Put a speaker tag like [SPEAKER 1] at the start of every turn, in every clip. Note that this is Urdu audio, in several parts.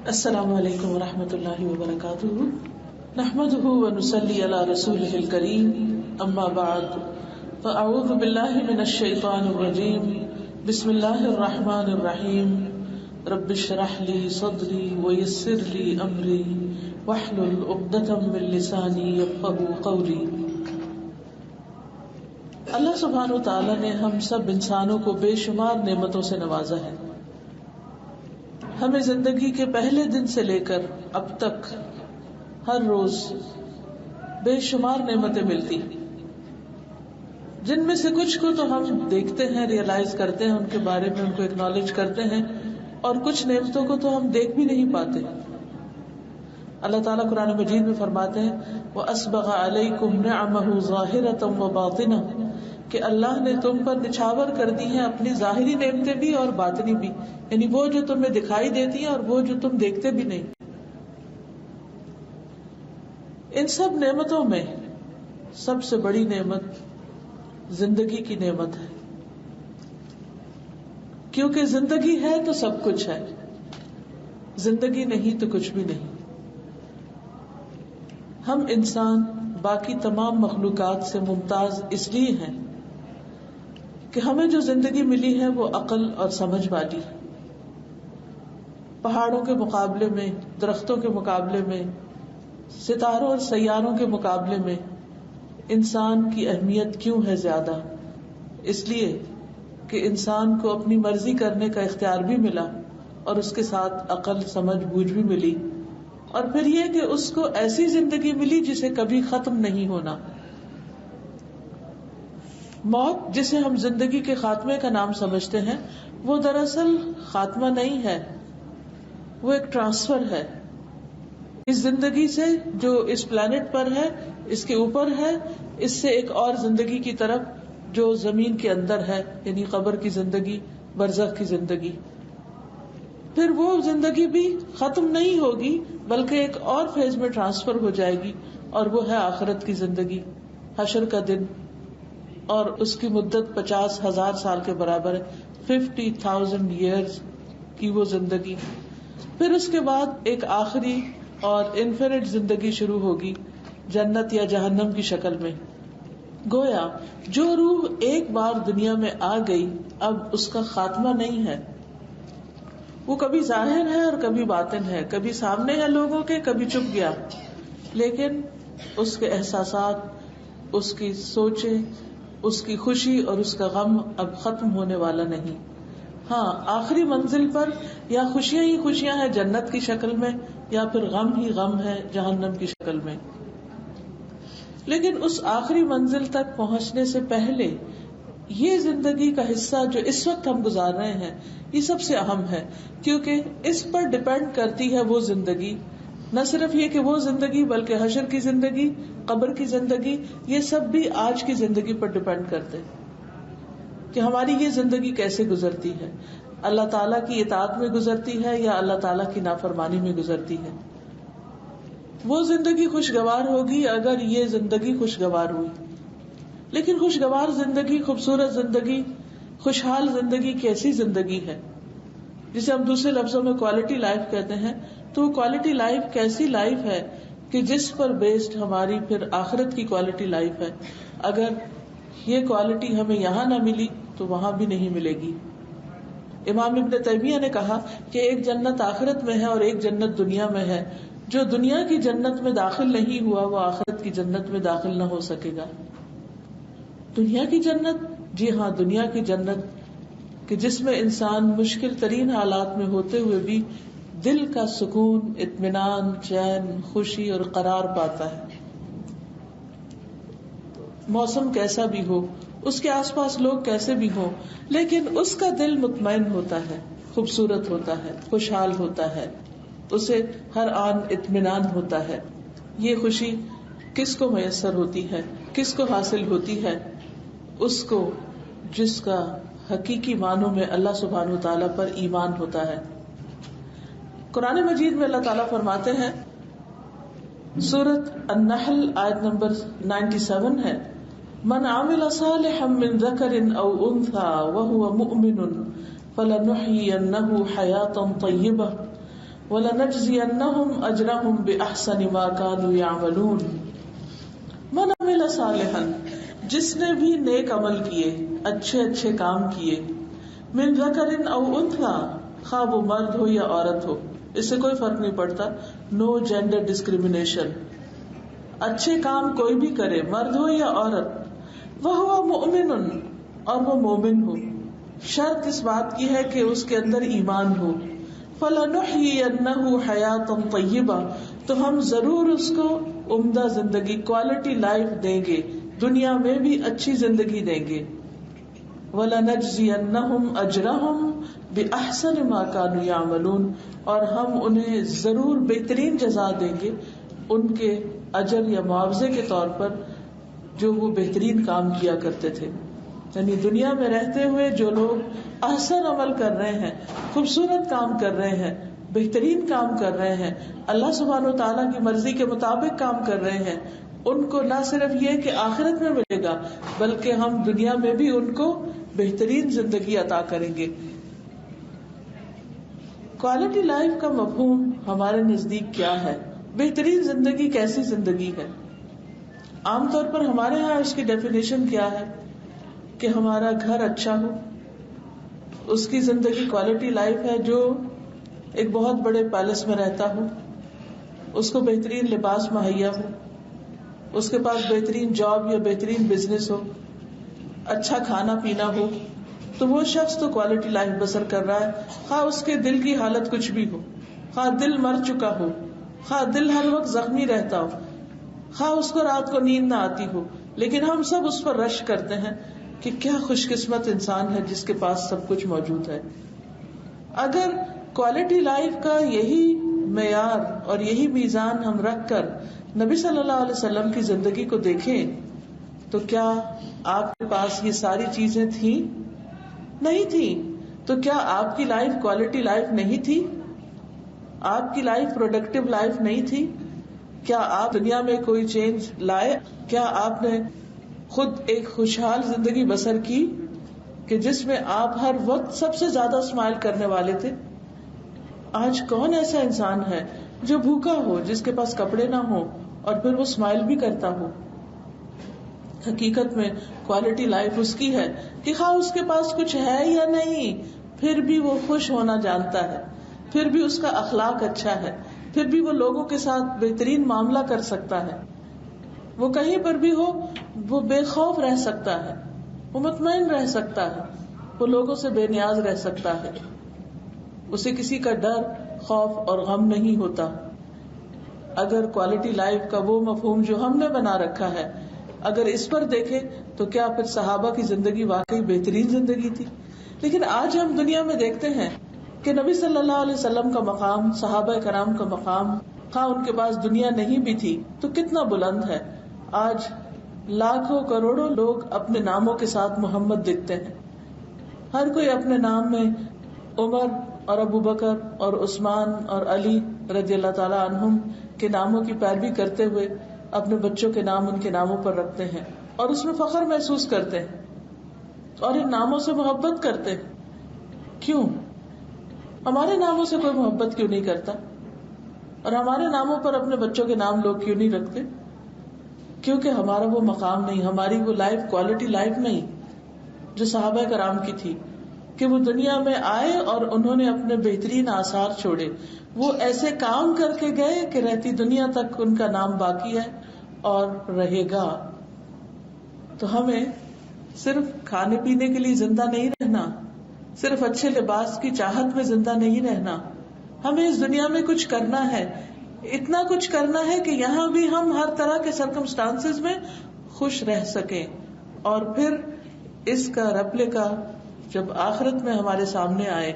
[SPEAKER 1] السلام علیکم ورحمۃ اللہ وبرکاتہ، نحمده ونصلی علی رسوله الکریم، اما بعد فاعوذ باللہ من الشیطان الرجیم، بسم اللہ الرحمن الرحیم، رب اشرح لی صدری ویسر لی امری واحلل عقدۃ من لسانی یفقهوا قولی۔ اللہ سبحانہ وتعالی نے ہم سب انسانوں کو بے شمار نعمتوں سے نوازا ہے۔ ہمیں زندگی کے پہلے دن سے لے کر اب تک ہر روز بے شمار نعمتیں ملتی، جن میں سے کچھ کو تو ہم دیکھتے ہیں، ریئلائز کرتے ہیں، ان کے بارے میں ان کو ایکنالج کرتے ہیں، اور کچھ نعمتوں کو تو ہم دیکھ بھی نہیں پاتے۔ اللہ تعالیٰ قرآن مجید میں فرماتے ہیں وَأَسْبَغَ عَلَيْكُمْ نِعَمَهُ ظَاهِرَةً وَبَاطِنَةً، کہ اللہ نے تم پر نچھاور کر دی ہیں اپنی ظاہری نعمتیں بھی اور باطنی بھی، یعنی وہ جو تمہیں دکھائی دیتی ہیں اور وہ جو تم دیکھتے بھی نہیں۔ ان سب نعمتوں میں سب سے بڑی نعمت زندگی کی نعمت ہے، کیونکہ زندگی ہے تو سب کچھ ہے، زندگی نہیں تو کچھ بھی نہیں۔ ہم انسان باقی تمام مخلوقات سے ممتاز اس لیے ہیں کہ ہمیں جو زندگی ملی ہے وہ عقل اور سمجھ والی ہے۔ پہاڑوں کے مقابلے میں، درختوں کے مقابلے میں، ستاروں اور سیاروں کے مقابلے میں انسان کی اہمیت کیوں ہے زیادہ؟ اس لیے کہ انسان کو اپنی مرضی کرنے کا اختیار بھی ملا اور اس کے ساتھ عقل، سمجھ، بوجھ بھی ملی، اور پھر یہ کہ اس کو ایسی زندگی ملی جسے کبھی ختم نہیں ہونا۔ موت، جسے ہم زندگی کے خاتمے کا نام سمجھتے ہیں، وہ دراصل خاتمہ نہیں ہے، وہ ایک ٹرانسفر ہے اس زندگی سے جو اس پلانٹ پر ہے، اس کے اوپر ہے، اس سے ایک اور زندگی کی طرف جو زمین کے اندر ہے، یعنی قبر کی زندگی، برزخ کی زندگی۔ پھر وہ زندگی بھی ختم نہیں ہوگی بلکہ ایک اور فیز میں ٹرانسفر ہو جائے گی، اور وہ ہے آخرت کی زندگی، حشر کا دن، اور اس کی مدت 50,000 سال کے برابر ہے، 50,000 years کی وہ زندگی۔ پھر اس کے بعد ایک آخری اور انفینٹ زندگی شروع ہوگی، جنت یا جہنم کی شکل میں۔ گویا جو روح ایک بار دنیا میں آ گئی اب اس کا خاتمہ نہیں ہے، وہ کبھی ظاہر ہے اور کبھی باطن ہے، کبھی سامنے ہے لوگوں کے، کبھی چھپ گیا، لیکن اس کے احساسات، اس کی سوچیں، اس کی خوشی اور اس کا غم اب ختم ہونے والا نہیں۔ ہاں، آخری منزل پر یا خوشیاں ہی خوشیاں ہیں جنت کی شکل میں، یا پھر غم ہی غم ہے جہنم کی شکل میں، لیکن اس آخری منزل تک پہنچنے سے پہلے یہ زندگی کا حصہ جو اس وقت ہم گزار رہے ہیں یہ سب سے اہم ہے، کیونکہ اس پر ڈپینڈ کرتی ہے وہ زندگی، نہ صرف یہ کہ وہ زندگی بلکہ حشر کی زندگی، قبر کی زندگی، یہ سب بھی آج کی زندگی پر ڈپینڈ کرتے کہ ہماری یہ زندگی کیسے گزرتی ہے، اللہ تعالیٰ کی اطاعت میں گزرتی ہے یا اللہ تعالیٰ کی نافرمانی میں گزرتی ہے۔ وہ زندگی خوشگوار ہوگی اگر یہ زندگی خوشگوار ہوئی، لیکن خوشگوار زندگی، خوبصورت زندگی، خوشحال زندگی کیسی زندگی ہے، جسے ہم دوسرے لفظوں میں کوالٹی لائف کہتے ہیں، تو کوالٹی لائف کیسی لائف ہے کہ جس پر بیسڈ ہماری پھر آخرت کی کوالٹی لائف ہے۔ اگر یہ کوالٹی ہمیں یہاں نہ ملی تو وہاں بھی نہیں ملے گی۔ امام ابن تیمیہ نے کہا کہ ایک جنت آخرت میں ہے اور ایک جنت دنیا میں ہے، جو دنیا کی جنت میں داخل نہیں ہوا وہ آخرت کی جنت میں داخل نہ ہو سکے گا۔ دنیا کی جنت، جی ہاں، دنیا کی جنت کہ جس میں انسان مشکل ترین حالات میں ہوتے ہوئے بھی دل کا سکون، اطمینان، چین، خوشی اور قرار پاتا ہے۔ موسم کیسا بھی ہو، اس کے آس پاس لوگ کیسے بھی ہوں، لیکن اس کا دل مطمئن ہوتا ہے، خوبصورت ہوتا ہے، خوشحال ہوتا ہے، اسے ہر آن اطمینان ہوتا ہے۔ یہ خوشی کس کو میسر ہوتی ہے، کس کو حاصل ہوتی ہے؟ اس کو جس کا حقیقی معنوں میں اللہ سبحانہ وتعالیٰ پر ایمان ہوتا ہے۔ قرآن مجید میں اللہ تعالیٰ فرماتے ہیں، سورۃ النحل آیت نمبر 97 ہے، من عمل صالحا من ذکر او انثى وهو مؤمن فلنحيينه حیاة طیبہ وَلَنَجْزِيَنَّهُمْ أَجْرَهُمْ بِأَحْسَنِ مَا كَانُوا يَعْمَلُونَ. من عمل صالحا، جس نے بھی نیک عمل کیے، اچھے اچھے کام کیے، من ذکر او انثی، خواہ وہ مرد ہو یا عورت ہو، اس سے کوئی فرق نہیں پڑتا، نو جینڈر ڈسکریمنیشن، اچھے کام کوئی بھی کرے، مرد ہو یا عورت، وہو مؤمن، اور وہ مومن ہو، شرط اس بات کی ہے کہ اس کے اندر ایمان ہو، فَلَنُحْيِيَنَّهُ حَيَاةً طَيِّبَةً، تو ہم ضرور اس کو عمدہ زندگی، کوالٹی لائف دیں گے، دنیا میں بھی اچھی زندگی دیں گے، وَلَنَجْزِيَنَّهُمْ أَجْرَهُمْ بِأَحْسَنِ مَا كَانُوا يَعْمَلُونَ، اور ہم انہیں ضرور بہترین جزا دیں گے ان کے اجر یا معاوضے کے طور پر جو وہ بہترین کام کیا کرتے تھے. یعنی دنیا میں رہتے ہوئے جو لوگ احسن عمل کر رہے ہیں، خوبصورت کام کر رہے ہیں، بہترین کام کر رہے ہیں، اللہ سبحانہ و تعالیٰ کی مرضی کے مطابق کام کر رہے ہیں، ان کو نہ صرف یہ کہ آخرت میں ملے گا، بلکہ ہم دنیا میں بھی ان کو بہترین زندگی عطا کریں گے. کوالٹی لائف کا مفہوم ہمارے نزدیک کیا ہے؟ بہترین زندگی کیسی زندگی ہے؟ عام طور پر ہمارے ہاں اس کی ڈیفینیشن کیا ہے کہ ہمارا گھر اچھا ہو، اس کی زندگی کوالٹی لائف ہے جو ایک بہت بڑے پیلس میں رہتا ہو، اس کو بہترین لباس مہیا ہو، اس کے پاس بہترین جاب یا بہترین بزنس ہو، اچھا کھانا پینا ہو، تو وہ شخص تو کوالٹی لائف بسر کر رہا ہے، خواہ اس کے دل کی حالت کچھ بھی ہو، خواہ دل مر چکا ہو، خواہ دل ہر وقت زخمی رہتا ہو، خواہ اس کو رات کو نیند نہ آتی ہو، لیکن ہم سب اس پر رش کرتے ہیں کہ کیا خوش قسمت انسان ہے جس کے پاس سب کچھ موجود ہے. اگر کوالٹی لائف کا یہی معیار اور یہی میزان ہم رکھ کر نبی صلی اللہ علیہ وسلم کی زندگی کو دیکھیں تو کیا آپ کے پاس یہ ساری چیزیں تھیں؟ نہیں تھی. تو کیا آپ کی لائف کوالٹی لائف نہیں تھی؟ آپ کی لائف پروڈکٹیو لائف نہیں تھی؟ کیا آپ دنیا میں کوئی چینج لائے؟ کیا آپ نے خود ایک خوشحال زندگی بسر کی کہ جس میں آپ ہر وقت سب سے زیادہ اسمائل کرنے والے تھے؟ آج کون ایسا انسان ہے جو بھوکا ہو، جس کے پاس کپڑے نہ ہو اور پھر وہ اسمائل بھی کرتا ہو؟ حقیقت میں کوالٹی لائف اس کی ہے کہ خواہ اس کے پاس کچھ ہے یا نہیں، پھر بھی وہ خوش ہونا جانتا ہے، پھر بھی اس کا اخلاق اچھا ہے، پھر بھی وہ لوگوں کے ساتھ بہترین معاملہ کر سکتا ہے، وہ کہیں پر بھی ہو وہ بے خوف رہ سکتا ہے، وہ مطمئن رہ سکتا ہے، وہ لوگوں سے بے نیاز رہ سکتا ہے، اسے کسی کا ڈر، خوف اور غم نہیں ہوتا. اگر کوالٹی لائف کا وہ مفہوم جو ہم نے بنا رکھا ہے اگر اس پر دیکھیں تو کیا پھر صحابہ کی زندگی واقعی بہترین زندگی تھی؟ لیکن آج ہم دنیا میں دیکھتے ہیں کہ نبی صلی اللہ علیہ وسلم کا مقام، صحابہ کرام کا مقام، ہاں ان کے پاس دنیا نہیں بھی تھی تو کتنا بلند ہے. آج لاکھوں کروڑوں لوگ اپنے ناموں کے ساتھ محمد لکھتے ہیں، ہر کوئی اپنے نام میں عمر اور ابو بکر اور عثمان اور علی رضی اللہ تعالی عنہم کے ناموں کی پیروی کرتے ہوئے اپنے بچوں کے نام ان کے ناموں پر رکھتے ہیں اور اس میں فخر محسوس کرتے ہیں اور ان ناموں سے محبت کرتے ہیں. کیوں؟ ہمارے ناموں سے کوئی محبت کیوں نہیں کرتا؟ اور ہمارے ناموں پر اپنے بچوں کے نام لوگ کیوں نہیں رکھتے؟ کیونکہ ہمارا وہ مقام نہیں، ہماری وہ لائف کوالٹی لائف نہیں جو صحابہ کرام کی تھی کہ وہ دنیا میں آئے اور انہوں نے اپنے بہترین آثار چھوڑے، وہ ایسے کام کر کے گئے کہ رہتی دنیا تک ان کا نام باقی ہے اور رہے گا. تو ہمیں صرف کھانے پینے کے لیے زندہ نہیں رہنا، صرف اچھے لباس کی چاہت میں زندہ نہیں رہنا، ہمیں اس دنیا میں کچھ کرنا ہے، اتنا کچھ کرنا ہے کہ یہاں بھی ہم ہر طرح کے سرکمسٹانسز میں خوش رہ سکیں، اور پھر اس کا ریپلیکا جب آخرت میں ہمارے سامنے آئے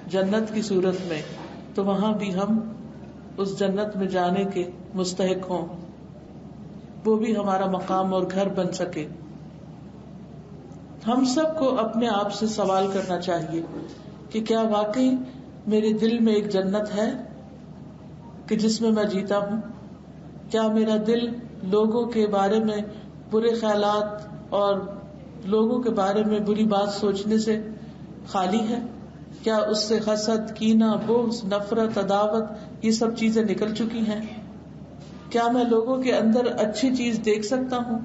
[SPEAKER 1] جنت کی صورت میں تو وہاں بھی ہم اس جنت میں جانے کے مستحق ہوں، وہ بھی ہمارا مقام اور گھر بن سکے. ہم سب کو اپنے آپ سے سوال کرنا چاہیے کہ کیا واقعی میرے دل میں ایک جنت ہے کہ جس میں میں جیتا ہوں؟ کیا میرا دل لوگوں کے بارے میں برے خیالات اور لوگوں کے بارے میں بری بات سوچنے سے خالی ہے؟ کیا اس سے حسد، کینہ، بغض، نفرت، عداوت یہ سب چیزیں نکل چکی ہیں؟ کیا میں لوگوں کے اندر اچھی چیز دیکھ سکتا ہوں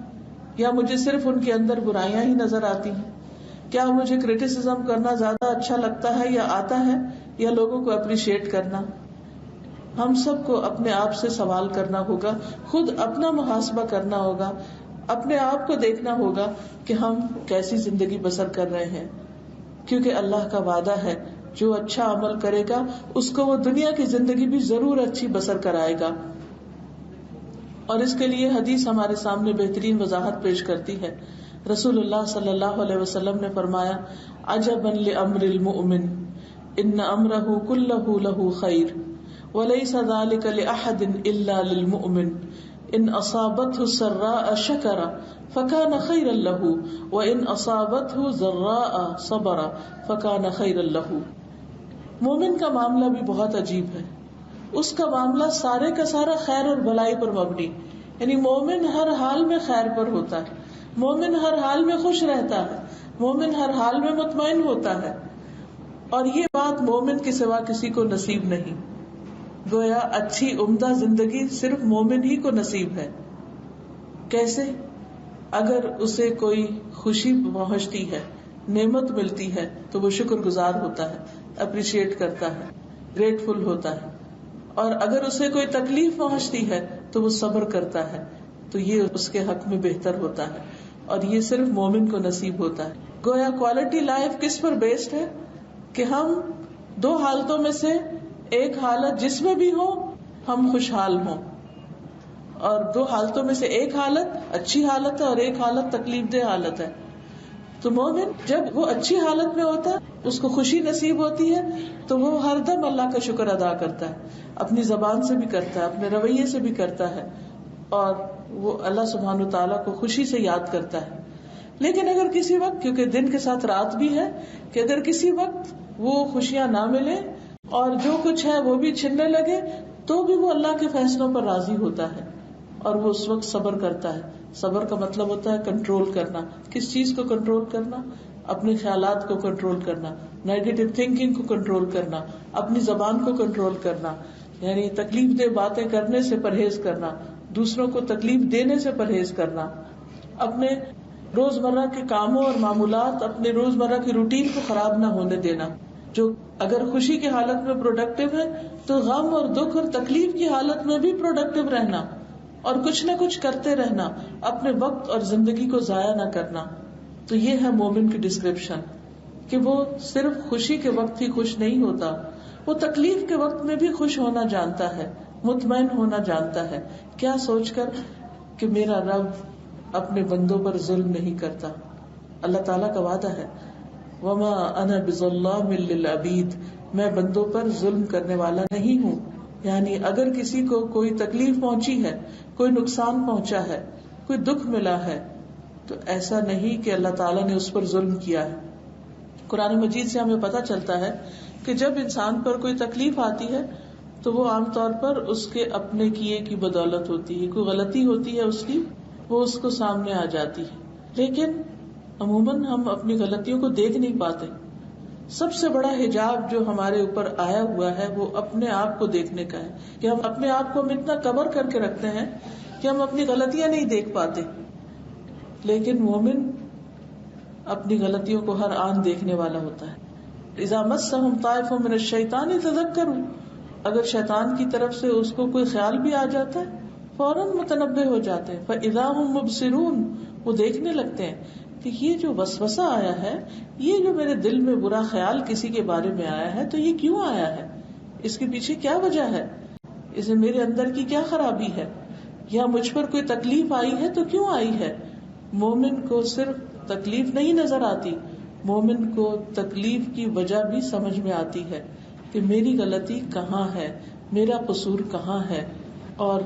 [SPEAKER 1] یا مجھے صرف ان کے اندر برائیاں ہی نظر آتی ہیں؟ کیا مجھے کرٹیسزم کرنا زیادہ اچھا لگتا ہے یا آتا ہے، یا لوگوں کو اپریشیٹ کرنا؟ ہم سب کو اپنے آپ سے سوال کرنا ہوگا، خود اپنا محاسبہ کرنا ہوگا، اپنے آپ کو دیکھنا ہوگا کہ ہم کیسی زندگی بسر کر رہے ہیں، کیونکہ اللہ کا وعدہ ہے جو اچھا عمل کرے گا اس کو وہ دنیا کی زندگی بھی ضرور اچھی بسر کرائے گا. اور اس کے لیے حدیث ہمارے سامنے بہترین وضاحت پیش کرتی ہے. رسول اللہ صلی اللہ علیہ وسلم نے فرمایا، عجبا لامر المؤمن ان امرہ کلہ لہ خیر وليس ذلك لأحد إلا للمؤمن إن أصابته السراء شكر فكان خيرا له وإن أصابته ضراء صبر فكان خيرا له. مومن کا معاملہ بھی بہت عجیب ہے. اس کا معاملہ سارے کا سارا خیر اور بھلائی پر مبنی، یعنی مومن ہر حال میں خیر پر ہوتا ہے، مومن ہر حال میں خوش رہتا ہے، مومن ہر حال میں مطمئن ہوتا ہے. اور یہ بات مومن کے سوا کسی کو نصیب نہیں. گویا اچھی عمدہ زندگی صرف مومن ہی کو نصیب ہے. کیسے؟ اگر اسے کوئی خوشی پہنچتی ہے، نعمت ملتی ہے تو وہ شکر گزار ہوتا ہے، اپریشیٹ کرتا ہے، گریٹفل ہوتا ہے. اور اگر اسے کوئی تکلیف پہنچتی ہے تو وہ صبر کرتا ہے، تو یہ اس کے حق میں بہتر ہوتا ہے. اور یہ صرف مومن کو نصیب ہوتا ہے. گویا کوالٹی لائف کس پر بیسڈ ہے کہ ہم دو حالتوں میں سے ایک حالت جس میں بھی ہو ہم خوشحال ہوں، اور دو حالتوں میں سے ایک حالت اچھی حالت ہے اور ایک حالت تکلیف دہ حالت ہے. تو مومن جب وہ اچھی حالت میں ہوتا ہے، اس کو خوشی نصیب ہوتی ہے، تو وہ ہر دم اللہ کا شکر ادا کرتا ہے، اپنی زبان سے بھی کرتا ہے، اپنے رویے سے بھی کرتا ہے، اور وہ اللہ سبحانہ وتعالیٰ کو خوشی سے یاد کرتا ہے. لیکن اگر کسی وقت، کیونکہ دن کے ساتھ رات بھی ہے، کہ اگر کسی وقت وہ خوشیاں نہ ملیں اور جو کچھ ہے وہ بھی چھننے لگے، تو بھی وہ اللہ کے فیصلوں پر راضی ہوتا ہے اور وہ اس وقت صبر کرتا ہے. صبر کا مطلب ہوتا ہے کنٹرول کرنا. کس چیز کو کنٹرول کرنا؟ اپنے خیالات کو کنٹرول کرنا، نیگیٹو تھنکنگ کو کنٹرول کرنا، اپنی زبان کو کنٹرول کرنا، یعنی تکلیف دہ باتیں کرنے سے پرہیز کرنا، دوسروں کو تکلیف دینے سے پرہیز کرنا، اپنے روزمرہ کے کاموں اور معمولات، اپنے روزمرہ کی روٹین کو خراب نہ ہونے دینا. جو اگر خوشی کی حالت میں پروڈکٹیو ہے تو غم اور دکھ اور تکلیف کی حالت میں بھی پروڈکٹیو رہنا اور کچھ نہ کچھ کرتے رہنا، اپنے وقت اور زندگی کو ضائع نہ کرنا. تو یہ ہے مومن کی ڈسکرپشن، کہ وہ صرف خوشی کے وقت ہی خوش نہیں ہوتا، وہ تکلیف کے وقت میں بھی خوش ہونا جانتا ہے، مطمئن ہونا جانتا ہے. کیا سوچ کر کہ میرا رب اپنے بندوں پر ظلم نہیں کرتا. اللہ تعالیٰ کا وعدہ ہے، وما انا بظلام للعبید، میں بندوں پر ظلم کرنے والا نہیں ہوں. یعنی اگر کسی کو کوئی تکلیف پہنچی ہے، کوئی نقصان پہنچا ہے، کوئی دکھ ملا ہے، تو ایسا نہیں کہ اللہ تعالیٰ نے اس پر ظلم کیا ہے. قرآن مجید سے ہمیں پتہ چلتا ہے کہ جب انسان پر کوئی تکلیف آتی ہے تو وہ عام طور پر اس کے اپنے کیے کی بدولت ہوتی ہے. کوئی غلطی ہوتی ہے اس کی، وہ اس کو سامنے آ جاتی ہے. لیکن عموماً ہم اپنی غلطیوں کو دیکھ نہیں پاتے. سب سے بڑا حجاب جو ہمارے اوپر آیا ہوا ہے وہ اپنے آپ کو دیکھنے کا ہے، کہ ہم اپنے آپ کو ہم اتنا کور کر کے رکھتے ہیں کہ ہم اپنی غلطیاں نہیں دیکھ پاتے. لیکن مومن اپنی غلطیوں کو ہر آن دیکھنے والا ہوتا ہے. اذا مسهم طائف من الشیطان تذکروا، اگر شیطان کی طرف سے اس کو کوئی خیال بھی آ جاتا ہے فوراً متنبہ ہو جاتے ہیں. فاذا هم مبصرون، وہ دیکھنے لگتے ہیں کہ یہ جو وسوسہ آیا ہے، یہ جو میرے دل میں برا خیال کسی کے بارے میں آیا ہے، تو یہ کیوں آیا ہے، اس کے پیچھے کیا وجہ ہے، اسے میرے اندر کی کیا خرابی ہے، یا مجھ پر کوئی تکلیف آئی ہے تو کیوں آئی ہے. مومن کو صرف تکلیف نہیں نظر آتی، مومن کو تکلیف کی وجہ بھی سمجھ میں آتی ہے کہ میری غلطی کہاں ہے، میرا قصور کہاں ہے. اور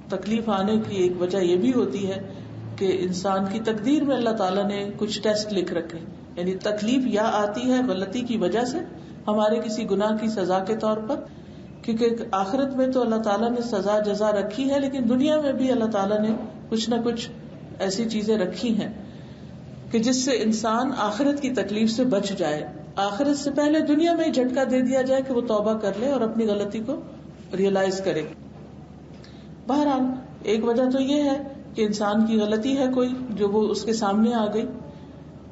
[SPEAKER 1] تکلیف آنے کی ایک وجہ یہ بھی ہوتی ہے کہ انسان کی تقدیر میں اللہ تعالیٰ نے کچھ ٹیسٹ لکھ رکھے. یعنی تکلیف یا آتی ہے غلطی کی وجہ سے، ہمارے کسی گناہ کی سزا کے طور پر، کیونکہ آخرت میں تو اللہ تعالیٰ نے سزا جزا رکھی ہے، لیکن دنیا میں بھی اللہ تعالیٰ نے کچھ نہ کچھ ایسی چیزیں رکھی ہیں کہ جس سے انسان آخرت کی تکلیف سے بچ جائے. آخرت سے پہلے دنیا میں ہی جھٹکا دے دیا جائے کہ وہ توبہ کر لے اور اپنی غلطی کو ریئلائز کرے. بہرحال ایک وجہ تو یہ ہے کہ انسان کی غلطی ہے کوئی جو وہ اس کے سامنے آ گئی،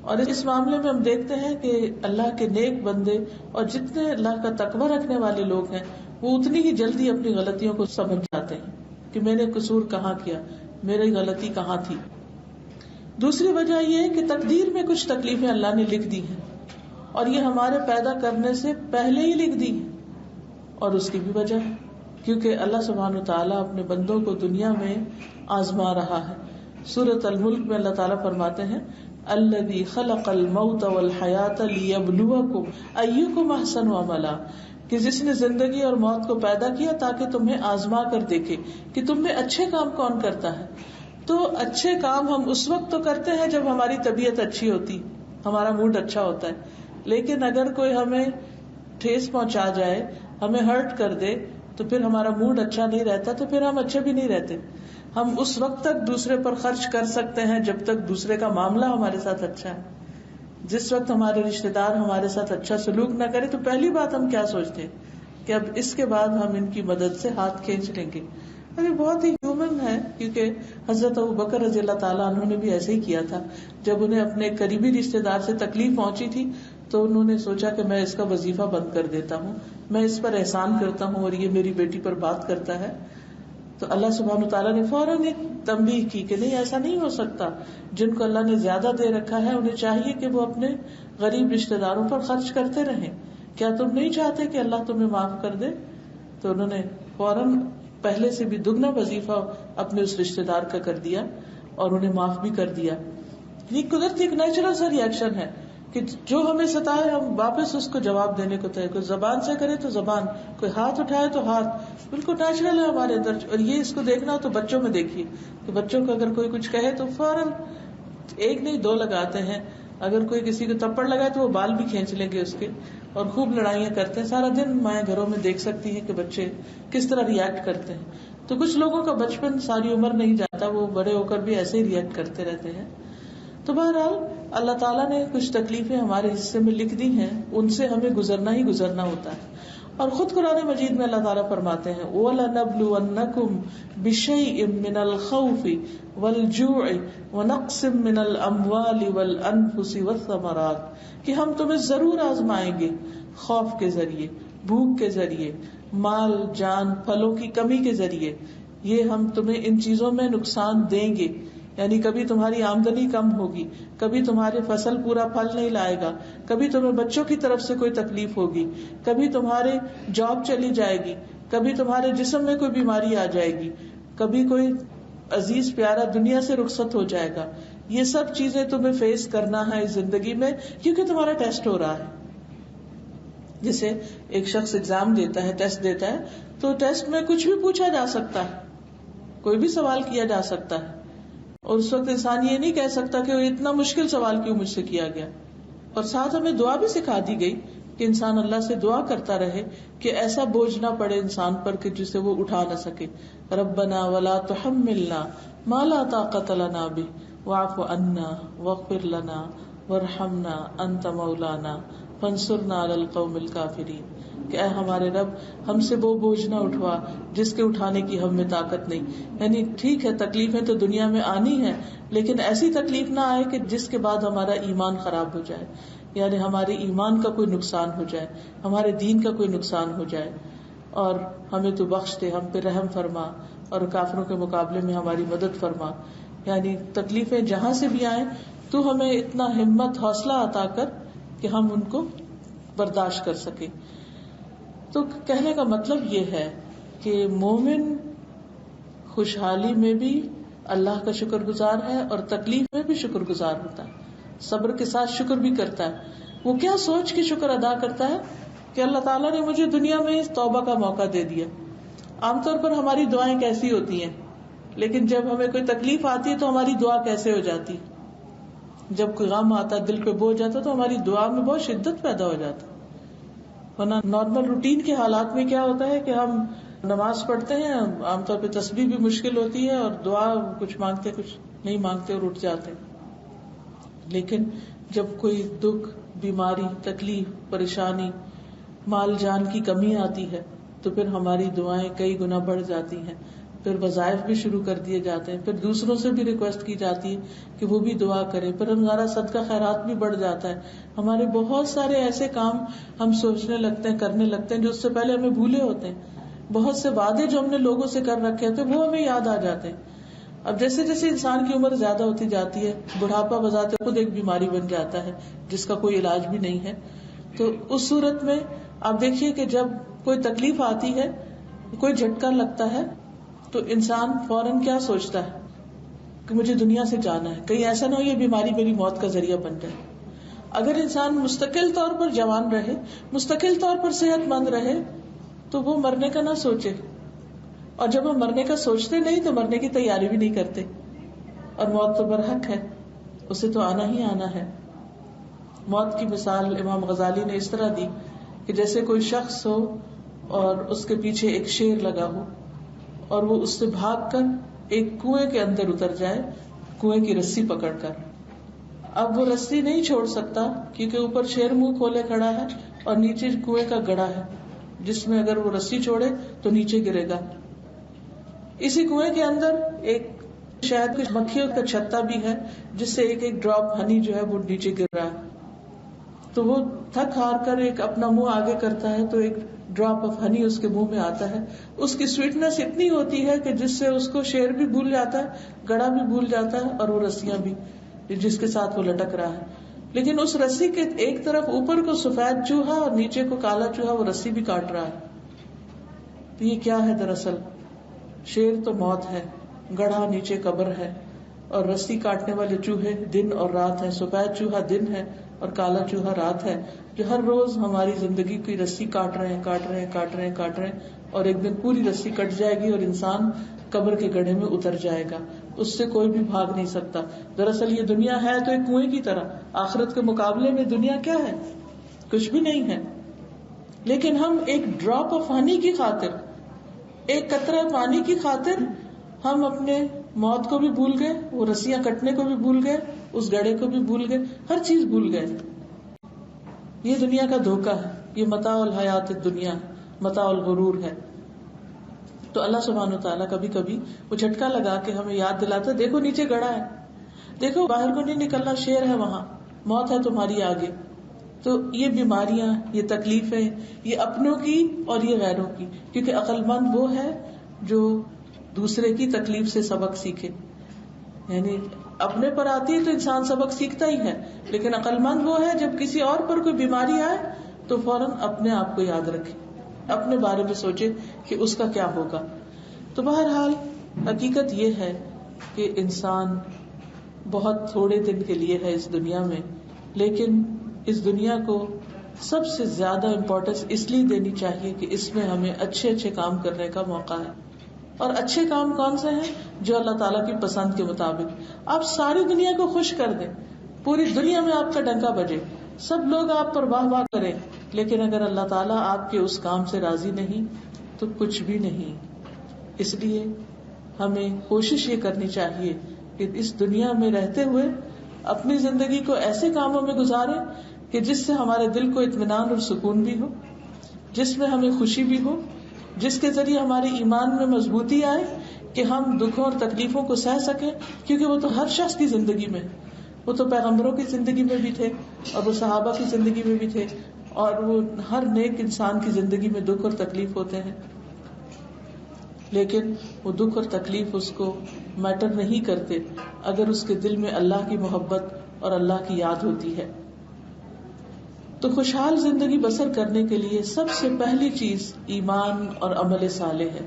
[SPEAKER 1] اور اس معاملے میں ہم دیکھتے ہیں کہ اللہ کے نیک بندے اور جتنے اللہ کا تقوی رکھنے والے لوگ ہیں وہ اتنی ہی جلدی اپنی غلطیوں کو سمجھ جاتے ہیں کہ میں نے قصور کہاں کیا، میری غلطی کہاں تھی. دوسری وجہ یہ ہے کہ تقدیر میں کچھ تکلیفیں اللہ نے لکھ دی ہیں، اور یہ ہمارے پیدا کرنے سے پہلے ہی لکھ دی ہیں، اور اس کی بھی وجہ ہے کیونکہ اللہ سبحانہ وتعالیٰ اپنے بندوں کو دنیا میں آزما رہا ہے. سورۃ الملک میں اللہ تعالیٰ فرماتے ہیں الذی خلق الموت والحیات لیبلوکم ایکم احسن عملا، کہ جس نے زندگی اور موت کو پیدا کیا تاکہ تمہیں آزما کر دیکھے کہ تم میں اچھے کام کون کرتا ہے. تو اچھے کام ہم اس وقت تو کرتے ہیں جب ہماری طبیعت اچھی ہوتی، ہمارا موڈ اچھا ہوتا ہے، لیکن اگر کوئی ہمیں ٹھیس پہنچا جائے، ہمیں ہرٹ کر دے، تو پھر ہمارا موڈ اچھا نہیں رہتا، تو پھر ہم اچھے بھی نہیں رہتے. ہم اس وقت تک دوسرے پر خرچ کر سکتے ہیں جب تک دوسرے کا معاملہ ہمارے ساتھ اچھا ہے. جس وقت ہمارے رشتے دار ہمارے ساتھ اچھا سلوک نہ کرے تو پہلی بات ہم کیا سوچتے ہیں کہ اب اس کے بعد ہم ان کی مدد سے ہاتھ کھینچ لیں گے. اور یہ بہت ہی ہیومن ہے، کیونکہ حضرت ابوبکر رضی اللہ تعالیٰ عنہ نے بھی ایسے ہی کیا تھا. جب انہیں اپنے قریبی رشتے دار سے تکلیف پہنچی تھی تو انہوں نے سوچا کہ میں اس کا وظیفہ بند کر دیتا ہوں، میں اس پر احسان کرتا ہوں اور یہ میری بیٹی پر بات کرتا ہے. تو اللہ سبحانہ تعالیٰ نے فوراً ایک تنبیہ کی کہ نہیں، ایسا نہیں ہو سکتا. جن کو اللہ نے زیادہ دے رکھا ہے انہیں چاہیے کہ وہ اپنے غریب رشتے داروں پر خرچ کرتے رہیں. کیا تم نہیں چاہتے کہ اللہ تمہیں معاف کر دے؟ تو انہوں نے فوراً پہلے سے بھی دگنا وظیفہ اپنے اس رشتے دار کا کر دیا اور انہیں معاف بھی کر دیا. یہ قدرتی ایک نیچرل سا ری ایکشن ہے کہ جو ہمیں ستائے ہم واپس اس کو جواب دینے کو تیار. کوئی زبان سے کرے تو زبان، کوئی ہاتھ اٹھائے تو ہاتھ، بالکل نیچرل ہے ہمارے اندر. اور یہ اس کو دیکھنا ہو تو بچوں میں دیکھیے کہ بچوں کو اگر کوئی کچھ کہے تو فوراً ایک نہیں دو لگاتے ہیں. اگر کوئی کسی کو تھپڑ لگائے تو وہ بال بھی کھینچ لیں گے اس کے، اور خوب لڑائیاں کرتے ہیں. سارا دن مائیں گھروں میں دیکھ سکتی ہیں کہ بچے کس طرح ریئیکٹ کرتے ہیں. تو کچھ لوگوں کا بچپن ساری عمر نہیں جاتا، وہ بڑے ہو کر بھی ایسے ہی ریئیکٹ کرتے رہتے ہیں. تو بہرحال اللہ تعالیٰ نے کچھ تکلیفیں ہمارے حصے میں لکھ دی ہیں، ان سے ہمیں گزرنا ہی گزرنا ہوتا ہے. اور خود قرآن مجید میں اللہ تعالیٰ فرماتے ہیں وَلَنَبْلُوَنَّكُمْ بِشَيْءٍ مِّنَ الْخَوْفِ وَالْجُوعِ وَنَقْصٍ مِّنَ الْأَمْوَالِ وَالْأَنفُسِ وَالثَّمَرَاتِ، کہ ہم تمہیں ضرور آزمائیں گے خوف کے ذریعے، بھوک کے ذریعے، مال جان پھلوں کی کمی کے ذریعے. یہ ہم تمہیں ان چیزوں میں نقصان دیں گے، یعنی کبھی تمہاری آمدنی کم ہوگی، کبھی تمہارے فصل پورا پھل نہیں لائے گا، کبھی تمہیں بچوں کی طرف سے کوئی تکلیف ہوگی، کبھی تمہارے جاب چلی جائے گی، کبھی تمہارے جسم میں کوئی بیماری آ جائے گی، کبھی کوئی عزیز پیارا دنیا سے رخصت ہو جائے گا. یہ سب چیزیں تمہیں فیس کرنا ہے اس زندگی میں، کیونکہ تمہارا ٹیسٹ ہو رہا ہے. جسے ایک شخص ایگزام دیتا ہے، ٹیسٹ دیتا ہے، تو ٹیسٹ میں کچھ بھی پوچھا جا سکتا ہے، کوئی بھی سوال کیا جا سکتا ہے، اور اس وقت انسان یہ نہیں کہہ سکتا کہ وہ اتنا مشکل سوال کیوں مجھ سے کیا گیا. اور ساتھ ہمیں دعا بھی سکھا دی گئی کہ انسان اللہ سے دعا کرتا رہے کہ ایسا بوجھ نہ پڑے انسان پر کہ جسے وہ اٹھا نہ سکے. ربنا ولا تحملنا ما لا طاقت لنا به واعف عنا واغفر لنا وارحمنا انت مولانا فانصرنا علی القوم الکافرین. کہ اے ہمارے رب، ہم سے وہ بوجھ نہ اٹھوا جس کے اٹھانے کی ہم میں طاقت نہیں. یعنی ٹھیک ہے تکلیفیں تو دنیا میں آنی ہے، لیکن ایسی تکلیف نہ آئے کہ جس کے بعد ہمارا ایمان خراب ہو جائے، یعنی ہمارے ایمان کا کوئی نقصان ہو جائے، ہمارے دین کا کوئی نقصان ہو جائے. اور ہمیں تو بخش دے، ہم پہ رحم فرما، اور کافروں کے مقابلے میں ہماری مدد فرما. یعنی تکلیفیں جہاں سے بھی آئیں تو ہمیں اتنا ہمت حوصلہ عطا کر کہ ہم ان کو برداشت کر سکیں. تو کہنے کا مطلب یہ ہے کہ مومن خوشحالی میں بھی اللہ کا شکر گزار ہے اور تکلیف میں بھی شکر گزار ہوتا ہے، صبر کے ساتھ شکر بھی کرتا ہے. وہ کیا سوچ کے شکر ادا کرتا ہے کہ اللہ تعالیٰ نے مجھے دنیا میں اس توبہ کا موقع دے دیا. عام طور پر ہماری دعائیں کیسی ہوتی ہیں، لیکن جب ہمیں کوئی تکلیف آتی ہے تو ہماری دعا کیسے ہو جاتی. جب کوئی غم آتا، دل پہ بوجھ جاتا تو ہماری دعا میں بہت شدت پیدا ہو جاتا. ورنہ نارمل روٹین کے حالات میں کیا ہوتا ہے کہ ہم نماز پڑھتے ہیں، عام طور پہ تسبیح بھی مشکل ہوتی ہے اور دعا کچھ مانگتے کچھ نہیں مانگتے اور اٹھ جاتے. لیکن جب کوئی دکھ بیماری، تکلیف، پریشانی، مال جان کی کمی آتی ہے تو پھر ہماری دعائیں کئی گنا بڑھ جاتی ہیں، پھر وظائف بھی شروع کر دیے جاتے ہیں، پھر دوسروں سے بھی ریکویسٹ کی جاتی ہے کہ وہ بھی دعا کریں، پھر ہمارا صدقہ خیرات بھی بڑھ جاتا ہے، ہمارے بہت سارے ایسے کام ہم سوچنے لگتے ہیں، کرنے لگتے ہیں جو اس سے پہلے ہمیں بھولے ہوتے ہیں، بہت سے وعدے جو ہم نے لوگوں سے کر رکھے تھے وہ ہمیں یاد آ جاتے ہیں. اب جیسے جیسے انسان کی عمر زیادہ ہوتی جاتی ہے، بڑھاپا بذات خود ایک بیماری بن جاتا ہے جس کا کوئی علاج بھی نہیں ہے. تو اس صورت میں آپ دیکھیے کہ جب کوئی تکلیف آتی ہے، کوئی جھٹکا لگتا ہے تو انسان فوراً کیا سوچتا ہے کہ مجھے دنیا سے جانا ہے، کہیں ایسا نہ ہو یہ بیماری میری موت کا ذریعہ بن جائے. اگر انسان مستقل طور پر جوان رہے، مستقل طور پر صحت مند رہے تو وہ مرنے کا نہ سوچے، اور جب ہم مرنے کا سوچتے نہیں تو مرنے کی تیاری بھی نہیں کرتے. اور موت تو برحق ہے، اسے تو آنا ہی آنا ہے. موت کی مثال امام غزالی نے اس طرح دی کہ جیسے کوئی شخص ہو اور اس کے پیچھے ایک شیر لگا ہو اور وہ اس سے بھاگ کر ایک کنویں کے اندر اتر جائے، کنویں کی رسی پکڑ کر. اب وہ رسی نہیں چھوڑ سکتا کیونکہ اوپر شیر منہ کھولے کھڑا ہے اور نیچے کنویں کا گڑھا ہے جس میں اگر وہ رسی چھوڑے تو نیچے گرے گا. اسی کنویں کے اندر ایک شہد کی مکھیوں کا چھتا بھی ہے جس سے ایک ایک ڈراپ ہنی جو ہے وہ نیچے گر رہا ہے. تو وہ تھک ہار کر ایک اپنا منہ آگے کرتا ہے تو ایک ڈراپ آف ہنی اس کے منہ میں آتا ہے. اس کی سویٹنس اتنی ہوتی ہے کہ جس سے اس کو شیر بھی بھول جاتا ہے، گڑا بھی بھول جاتا ہے اور وہ رسیاں بھی جس کے ساتھ وہ لٹک رہا ہے. لیکن اس رسی کے ایک طرف اوپر کو سفید چوہا اور نیچے کو کالا چوہا وہ رسی بھی کاٹ رہا ہے. تو یہ کیا ہے؟ دراصل شیر تو موت ہے، گڑھا نیچے قبر ہے، اور رسی کاٹنے والے چوہے دن اور رات ہیں. سفید چوہا دن ہے اور کالا چوہا رات ہے، جو ہر روز ہماری زندگی کی رسی کاٹ رہے ہیں اور ایک دن پوری رسی کٹ جائے گی اور انسان قبر کے گڑھے میں اتر جائے گا. اس سے کوئی بھی بھاگ نہیں سکتا. دراصل یہ دنیا ہے تو ایک کنویں کی طرح، آخرت کے مقابلے میں دنیا کیا ہے؟ کچھ بھی نہیں ہے. لیکن ہم ایک ڈراپ آف ہنی کی خاطر، ایک قطرہ پانی کی خاطر ہم اپنے موت کو بھی بھول گئے، وہ رسیاں کٹنے کو بھی بھول گئے، اس گڑھے کو بھی بھول گئے، ہر چیز بھول گئے. یہ دنیا کا دھوکہ ہے، یہ متاع الحیات الدنیا، متاع الغرور ہے. تو اللہ سبحانہ وتعالیٰ کبھی کبھی وہ جھٹکا لگا کے ہمیں یاد دلاتا ہے، دیکھو نیچے گڑھا ہے، دیکھو باہر کو نہیں نکلنا، شیر ہے وہاں، موت ہے تمہاری آگے. تو یہ بیماریاں، یہ تکلیفیں، یہ اپنوں کی اور یہ غیروں کی، کیونکہ عقل مند وہ ہے جو دوسرے کی تکلیف سے سبق سیکھے. یعنی اپنے پر آتی ہے تو انسان سبق سیکھتا ہی ہے، لیکن عقل مند وہ ہے جب کسی اور پر کوئی بیماری آئے تو فوراً اپنے آپ کو یاد رکھے، اپنے بارے میں سوچے کہ اس کا کیا ہوگا. تو بہرحال حقیقت یہ ہے کہ انسان بہت تھوڑے دن کے لیے ہے اس دنیا میں، لیکن اس دنیا کو سب سے زیادہ امپورٹنس اس لیے دینی چاہیے کہ اس میں ہمیں اچھے اچھے کام کرنے کا موقع ہے. اور اچھے کام کون سے ہیں؟ جو اللہ تعالیٰ کی پسند کے مطابق. آپ ساری دنیا کو خوش کر دیں، پوری دنیا میں آپ کا ڈنکا بجے، سب لوگ آپ پر واہ واہ کریں، لیکن اگر اللہ تعالیٰ آپ کے اس کام سے راضی نہیں تو کچھ بھی نہیں. اس لیے ہمیں کوشش یہ کرنی چاہیے کہ اس دنیا میں رہتے ہوئے اپنی زندگی کو ایسے کاموں میں گزاریں کہ جس سے ہمارے دل کو اطمینان اور سکون بھی ہو، جس میں ہمیں خوشی بھی ہو، جس کے ذریعے ہمارے ایمان میں مضبوطی آئے کہ ہم دکھوں اور تکلیفوں کو سہ سکیں. کیونکہ وہ تو ہر شخص کی زندگی میں، وہ تو پیغمبروں کی زندگی میں بھی تھے اور وہ صحابہ کی زندگی میں بھی تھے، اور وہ ہر نیک انسان کی زندگی میں دکھ اور تکلیف ہوتے ہیں. لیکن وہ دکھ اور تکلیف اس کو میٹر نہیں کرتے اگر اس کے دل میں اللہ کی محبت اور اللہ کی یاد ہوتی ہے. تو خوشحال زندگی بسر کرنے کے لیے سب سے پہلی چیز ایمان اور عمل صالح ہے.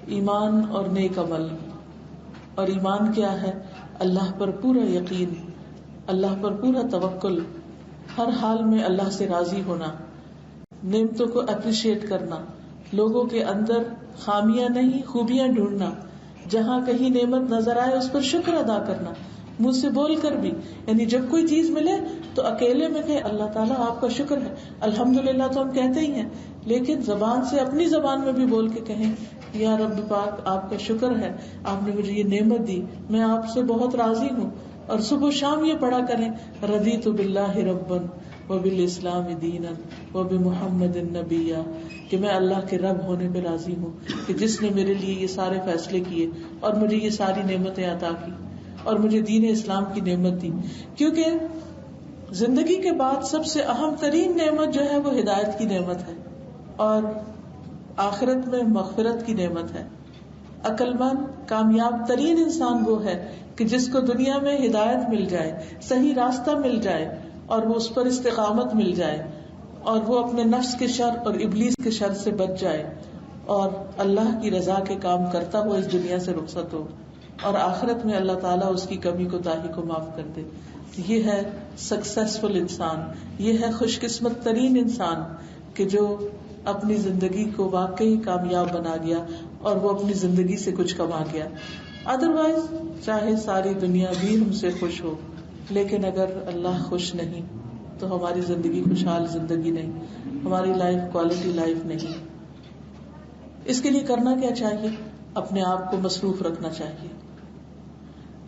[SPEAKER 1] ایمان اور نیک عمل. اور ایمان کیا ہے؟ اللہ پر پورا یقین، اللہ پر پورا توکل، ہر حال میں اللہ سے راضی ہونا، نعمتوں کو اپریشیٹ کرنا، لوگوں کے اندر خامیاں نہیں خوبیاں ڈھونڈنا، جہاں کہیں نعمت نظر آئے اس پر شکر ادا کرنا، منہ سے بول کر بھی. یعنی جب کوئی چیز ملے تو اکیلے میں کہ اللہ تعالیٰ آپ کا شکر ہے، الحمدللہ تو ہم کہتے ہی ہیں، لیکن زبان سے اپنی زبان میں بھی بول کے کہیں یا رب پاک آپ کا شکر ہے، آپ نے مجھے یہ نعمت دی، میں آپ سے بہت راضی ہوں. اور صبح و شام یہ پڑھا کریں رضیت باللہ ربا وبالاسلام دینا وبمحمد نبیا، کہ میں اللہ کے رب ہونے پہ راضی ہوں کہ جس نے میرے لیے یہ سارے فیصلے کیے اور مجھے یہ ساری نعمتیں عطا کی اور مجھے دین اسلام کی نعمت دی. کیونکہ زندگی کے بعد سب سے اہم ترین نعمت جو ہے وہ ہدایت کی نعمت ہے، اور آخرت میں مغفرت کی نعمت ہے. عقل مند کامیاب ترین انسان وہ ہے کہ جس کو دنیا میں ہدایت مل جائے، صحیح راستہ مل جائے اور وہ اس پر استقامت مل جائے اور وہ اپنے نفس کے شر اور ابلیس کے شر سے بچ جائے اور اللہ کی رضا کے کام کرتا ہوا اس دنیا سے رخصت ہو، اور آخرت میں اللہ تعالیٰ اس کی کمی کوتاہی کو معاف کر دے. یہ ہے سکسیسفل انسان، یہ ہے خوش قسمت ترین انسان کہ جو اپنی زندگی کو واقعی کامیاب بنا گیا اور وہ اپنی زندگی سے کچھ کما گیا. ادروائز چاہے ساری دنیا بھی ہم سے خوش ہو، لیکن اگر اللہ خوش نہیں تو ہماری زندگی خوشحال زندگی نہیں، ہماری لائف کوالٹی لائف نہیں. اس کے لیے کرنا کیا چاہیے؟ اپنے آپ کو مصروف رکھنا چاہیے.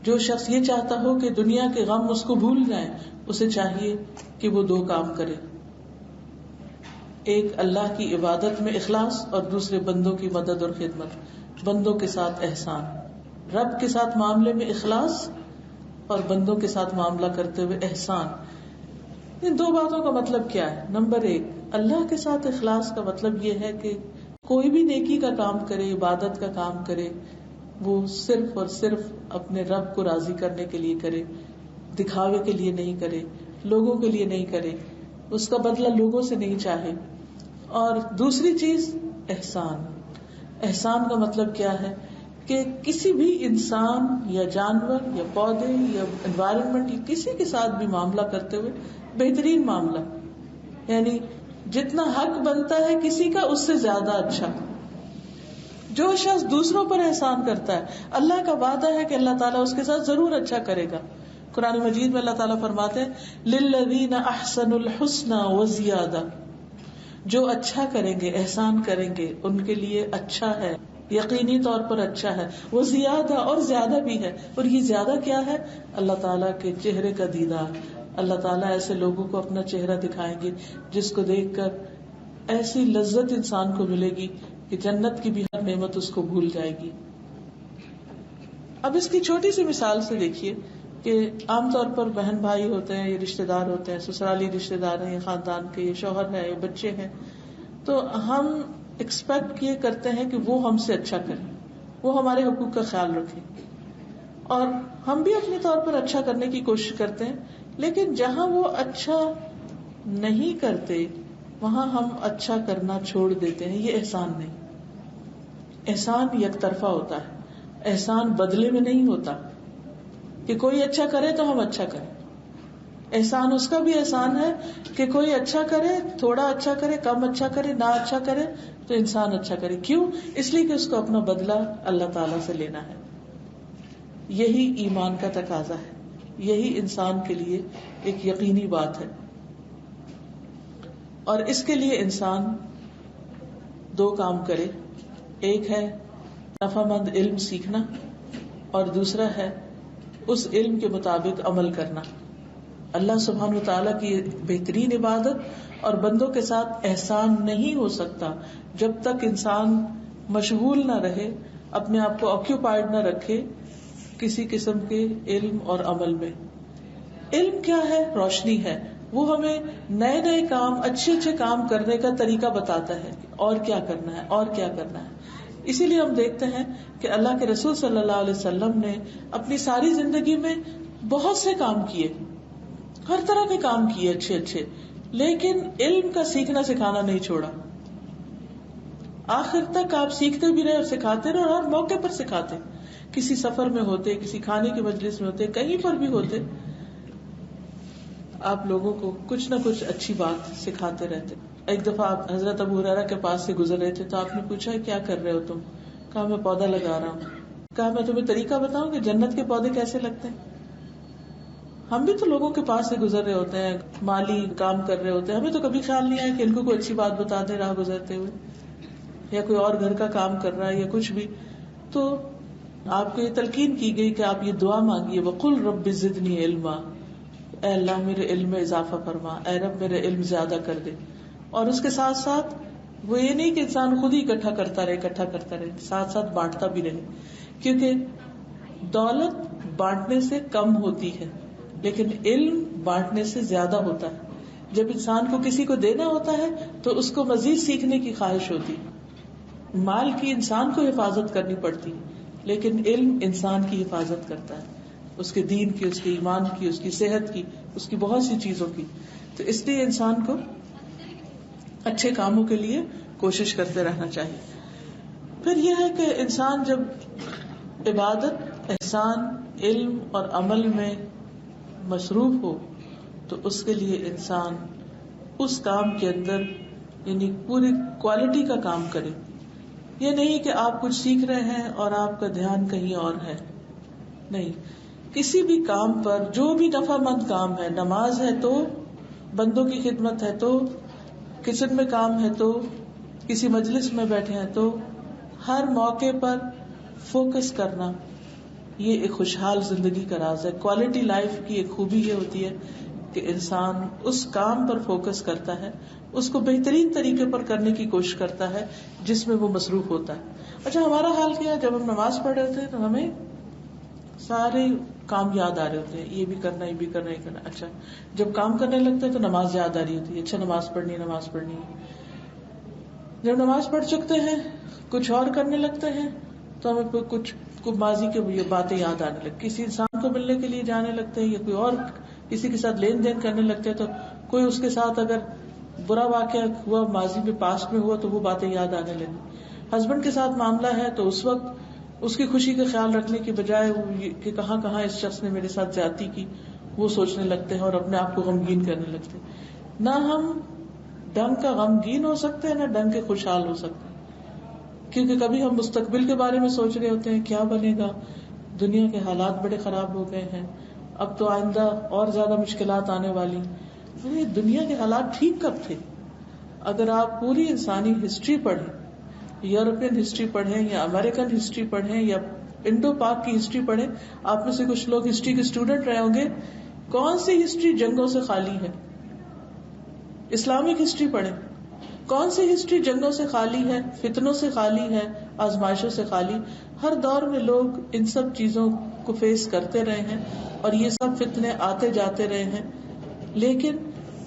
[SPEAKER 1] جو شخص یہ چاہتا ہو کہ دنیا کے غم اس کو بھول جائیں، اسے چاہیے کہ وہ دو کام کرے. ایک اللہ کی عبادت میں اخلاص اور دوسرے بندوں کی مدد اور خدمت، بندوں کے ساتھ احسان. رب کے ساتھ معاملے میں اخلاص اور بندوں کے ساتھ معاملہ کرتے ہوئے احسان. ان دو باتوں کا مطلب کیا ہے؟ نمبر ایک، اللہ کے ساتھ اخلاص کا مطلب یہ ہے کہ کوئی بھی نیکی کا کام کرے، عبادت کا کام کرے، وہ صرف اور صرف اپنے رب کو راضی کرنے کے لیے کرے، دکھاوے کے لیے نہیں کرے، لوگوں کے لیے نہیں کرے، اس کا بدلہ لوگوں سے نہیں چاہے. اور دوسری چیز احسان. احسان کا مطلب کیا ہے کہ کسی بھی انسان یا جانور یا پودے یا انوائرمنٹ یا کسی کے ساتھ بھی معاملہ کرتے ہوئے بہترین معاملہ، یعنی جتنا حق بنتا ہے کسی کا اس سے زیادہ اچھا. جو شخص دوسروں پر احسان کرتا ہے، اللہ کا وعدہ ہے کہ اللہ تعالیٰ اس کے ساتھ ضرور اچھا کرے گا. قرآن مجید میں اللہ تعالیٰ فرماتے ہیں للذین احسنوا الحسنى وزیادہ، جو اچھا کریں گے، احسان کریں گے، ان کے لیے اچھا ہے، یقینی طور پر اچھا ہے. وہ زیادہ اور زیادہ بھی ہے. اور یہ زیادہ کیا ہے؟ اللہ تعالیٰ کے چہرے کا دیدار. اللہ تعالیٰ ایسے لوگوں کو اپنا چہرہ دکھائیں گے جس کو دیکھ کر ایسی لذت انسان کو ملے گی کہ جنت کی بھی ہر نعمت اس کو بھول جائے گی. اب اس کی چھوٹی سی مثال سے دیکھیے کہ عام طور پر بہن بھائی ہوتے ہیں، یہ رشتہ دار ہوتے ہیں، سسرالی رشتہ دار ہیں، یہ خاندان کے، یہ شوہر ہے، یہ بچے ہیں، تو ہم ایکسپیکٹ یہ کرتے ہیں کہ وہ ہم سے اچھا کریں، وہ ہمارے حقوق کا خیال رکھیں، اور ہم بھی اپنے طور پر اچھا کرنے کی کوشش کرتے ہیں. لیکن جہاں وہ اچھا نہیں کرتے وہاں ہم اچھا کرنا چھوڑ دیتے ہیں. یہ احسان نہیں. احسان یک طرفہ ہوتا ہے، احسان بدلے میں نہیں ہوتا کہ کوئی اچھا کرے تو ہم اچھا کریں. احسان اس کا بھی احسان ہے کہ کوئی اچھا کرے، تھوڑا اچھا کرے، کم اچھا کرے، نہ اچھا کرے تو انسان اچھا کرے. کیوں؟ اس لیے کہ اس کو اپنا بدلہ اللہ تعالی سے لینا ہے. یہی ایمان کا تقاضا ہے، یہی انسان کے لیے ایک یقینی بات ہے. اور اس کے لیے انسان دو کام کرے. ایک ہے نفع مند علم سیکھنا اور دوسرا ہے اس علم کے مطابق عمل کرنا. اللہ سبحانہ وتعالیٰ کی بہترین عبادت اور بندوں کے ساتھ احسان نہیں ہو سکتا جب تک انسان مشغول نہ رہے، اپنے آپ کو آکیوپائڈ نہ رکھے کسی قسم کے علم اور عمل میں. علم کیا ہے؟ روشنی ہے. وہ ہمیں نئے نئے کام، اچھے اچھے کام کرنے کا طریقہ بتاتا ہے اور کیا کرنا ہے اور کیا کرنا ہے. اسی لیے ہم دیکھتے ہیں کہ اللہ کے رسول صلی اللہ علیہ وسلم نے اپنی ساری زندگی میں بہت سے کام کیے، ہر طرح کے کام کیے اچھے اچھے، لیکن علم کا سیکھنا سکھانا نہیں چھوڑا. آخر تک آپ سیکھتے بھی رہے اور سکھاتے رہے، اور ہر موقع پر سکھاتے. کسی سفر میں ہوتے، کسی کھانے کی مجلس میں ہوتے، کہیں پر بھی ہوتے، آپ لوگوں کو کچھ نہ کچھ اچھی بات سکھاتے رہتے. ایک دفعہ آپ حضرت ابو ہریرہ کے پاس سے گزر رہے تھے تو آپ نے پوچھا کیا کر رہے ہو تم؟ کہا میں پودا لگا رہا ہوں. کہا میں تمہیں طریقہ بتاؤں کہ جنت کے پودے کیسے لگتے ہیں. ہم بھی تو لوگوں کے پاس سے گزر رہے ہوتے ہیں، مالی کام کر رہے ہوتے ہیں، ہمیں تو کبھی خیال نہیں آیا کہ ان کو کوئی اچھی بات بتا دے راہ گزرتے ہوئے، یا کوئی اور گھر کا کام کر رہا ہے یا کچھ بھی. تو آپ کو یہ تلقین کی گئی کہ آپ یہ دعا مانگیے وقل رب زدنی علما، اے اللہ میرے علم میں اضافہ فرما، اے رب میرے علم زیادہ کر دے. اور اس کے ساتھ ساتھ وہ یہ نہیں کہ انسان خود ہی اکٹھا کرتا رہے، ساتھ ساتھ بانٹتا بھی رہے، کیونکہ دولت بانٹنے سے کم ہوتی ہے لیکن علم بانٹنے سے زیادہ ہوتا ہے. جب انسان کو کسی کو دینا ہوتا ہے تو اس کو مزید سیکھنے کی خواہش ہوتی. مال کی انسان کو حفاظت کرنی پڑتی لیکن علم انسان کی حفاظت کرتا ہے، اس کے دین کی، اس کے ایمان کی، اس کی صحت کی، اس کی بہت سی چیزوں کی. تو اس لیے انسان کو اچھے کاموں کے لیے کوشش کرتے رہنا چاہیے. پھر یہ ہے کہ انسان جب عبادت، احسان، علم اور عمل میں مصروف ہو تو اس کے لیے انسان اس کام کے اندر یعنی پوری کوالٹی کا کام کرے. یہ نہیں کہ آپ کچھ سیکھ رہے ہیں اور آپ کا دھیان کہیں اور ہے. نہیں، کسی بھی کام پر جو بھی نفع مند کام ہے، نماز ہے تو، بندوں کی خدمت ہے تو، کچن میں کام ہے تو، کسی مجلس میں بیٹھے ہیں تو، ہر موقع پر فوکس کرنا یہ ایک خوشحال زندگی کا راز ہے. کوالٹی لائف کی ایک خوبی یہ ہوتی ہے کہ انسان اس کام پر فوکس کرتا ہے، اس کو بہترین طریقے پر کرنے کی کوشش کرتا ہے جس میں وہ مصروف ہوتا ہے. اچھا، ہمارا حال کیا، جب ہم نماز پڑھ رہے ہوتے ہیں تو ہمیں سارے کام یاد آ رہے ہوتے ہیں، یہ بھی کرنا، یہ بھی کرنا، یہ کرنا. اچھا، جب کام کرنے لگتے ہیں تو نماز یاد آ رہی ہوتی ہے، اچھا نماز پڑھنی ہے. جب نماز پڑھ چکتے ہیں کچھ اور کرنے لگتے ہیں تو ہمیں کچھ ماضی کے باتیں یاد آنے لگتی. کسی انسان کو ملنے کے لیے جانے لگتے ہیں یا کوئی اور کسی کے ساتھ لین دین کرنے لگتے ہیں تو کوئی اس کے ساتھ اگر برا واقعہ ہوا ماضی میں، پاسٹ میں ہوا تو وہ باتیں یاد آنے لگی. ہسبینڈ کے ساتھ معاملہ ہے تو اس وقت اس کی خوشی کا خیال رکھنے کی بجائے کہ کہاں کہاں اس شخص نے میرے ساتھ زیادتی کی وہ سوچنے لگتے ہیں اور اپنے آپ کو غمگین کرنے لگتے ہیں. نہ ہم ڈنگ کا غمگین ہو سکتے ہیں نہ ڈنگ کے خوشحال ہو سکتے ہیں، کیونکہ کبھی ہم مستقبل کے بارے میں سوچ رہے ہوتے ہیں کیا بنے گا، دنیا کے حالات بڑے خراب ہو گئے ہیں، اب تو آئندہ اور زیادہ مشکلات آنے والی. دنیا کے حالات ٹھیک کب تھے؟ اگر آپ پوری انسانی ہسٹری پڑھیں، یورپین ہسٹری پڑھیں یا امریکن ہسٹری پڑھیں یا انڈو پاک کی ہسٹری پڑھیں، آپ میں سے کچھ لوگ ہسٹری کے اسٹوڈنٹ رہے ہوں گے، کون سی ہسٹری جنگوں سے خالی ہے؟ اسلامک ہسٹری پڑھیں، کون سی ہسٹری جنگوں سے خالی ہے، فتنوں سے خالی ہے، آزمائشوں سے خالی؟ ہر دور میں لوگ ان سب چیزوں کو فیس کرتے رہے ہیں اور یہ سب فتنے آتے جاتے رہے ہیں. لیکن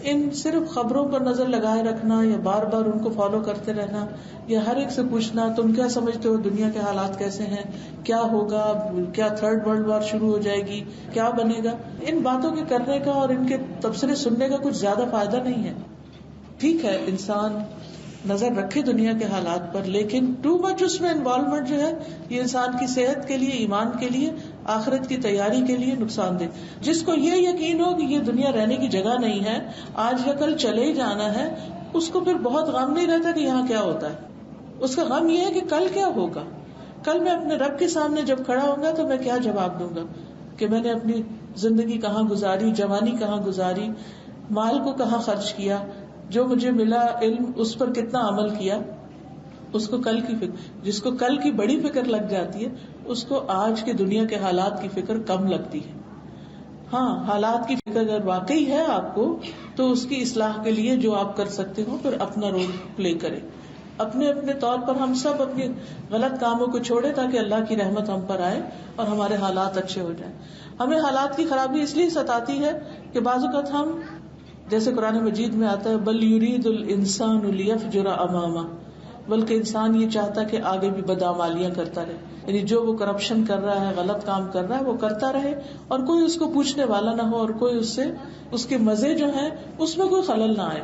[SPEAKER 1] ان صرف خبروں پر نظر لگائے رکھنا یا بار بار ان کو فالو کرتے رہنا یا ہر ایک سے پوچھنا تم کیا سمجھتے ہو دنیا کے حالات کیسے ہیں، کیا ہوگا، کیا تھرڈ ورلڈ وار شروع ہو جائے گی، کیا بنے گا، ان باتوں کے کرنے کا اور ان کے تبصرے سننے کا کچھ زیادہ فائدہ نہیں ہے. ٹھیک ہے انسان نظر رکھے دنیا کے حالات پر، لیکن ٹو مچ اس میں انوالومنٹ جو ہے یہ انسان کی صحت کے لیے، ایمان کے لیے، آخرت کی تیاری کے لیے نقصان دہ. جس کو یہ یقین ہو کہ یہ دنیا رہنے کی جگہ نہیں ہے، آج یا کل چلے ہی جانا ہے، اس کو پھر بہت غم نہیں رہتا کہ یہاں کیا ہوتا ہے. اس کا غم یہ ہے کہ کل کیا ہوگا، کل میں اپنے رب کے سامنے جب کھڑا ہوں گا تو میں کیا جواب دوں گا کہ میں نے اپنی زندگی کہاں گزاری، جوانی کہاں گزاری، مال کو کہاں خرچ کیا، جو مجھے ملا علم اس پر کتنا عمل کیا. اس کو کل کی فکر، جس کو کل کی بڑی فکر لگ جاتی ہے اس کو آج کے دنیا کے حالات کی فکر کم لگتی ہے. ہاں، حالات کی فکر اگر واقعی ہے آپ کو تو اس کی اصلاح کے لیے جو آپ کر سکتے ہو پھر اپنا رول پلے کریں. اپنے اپنے طور پر ہم سب اپنے غلط کاموں کو چھوڑیں تاکہ اللہ کی رحمت ہم پر آئے اور ہمارے حالات اچھے ہو جائیں. ہمیں حالات کی خرابی اس لیے ستاتی ہے کہ بعض اوقات ہم، جیسے قرآن مجید میں آتا ہے بل یرید الانسان لیفجر امامہ، بلکہ انسان یہ چاہتا کہ آگے بھی بدعمالیاں کرتا رہے، یعنی جو وہ کرپشن کر رہا ہے، غلط کام کر رہا ہے وہ کرتا رہے اور کوئی اس کو پوچھنے والا نہ ہو اور کوئی اس سے اس کے مزے جو ہیں اس میں کوئی خلل نہ آئے.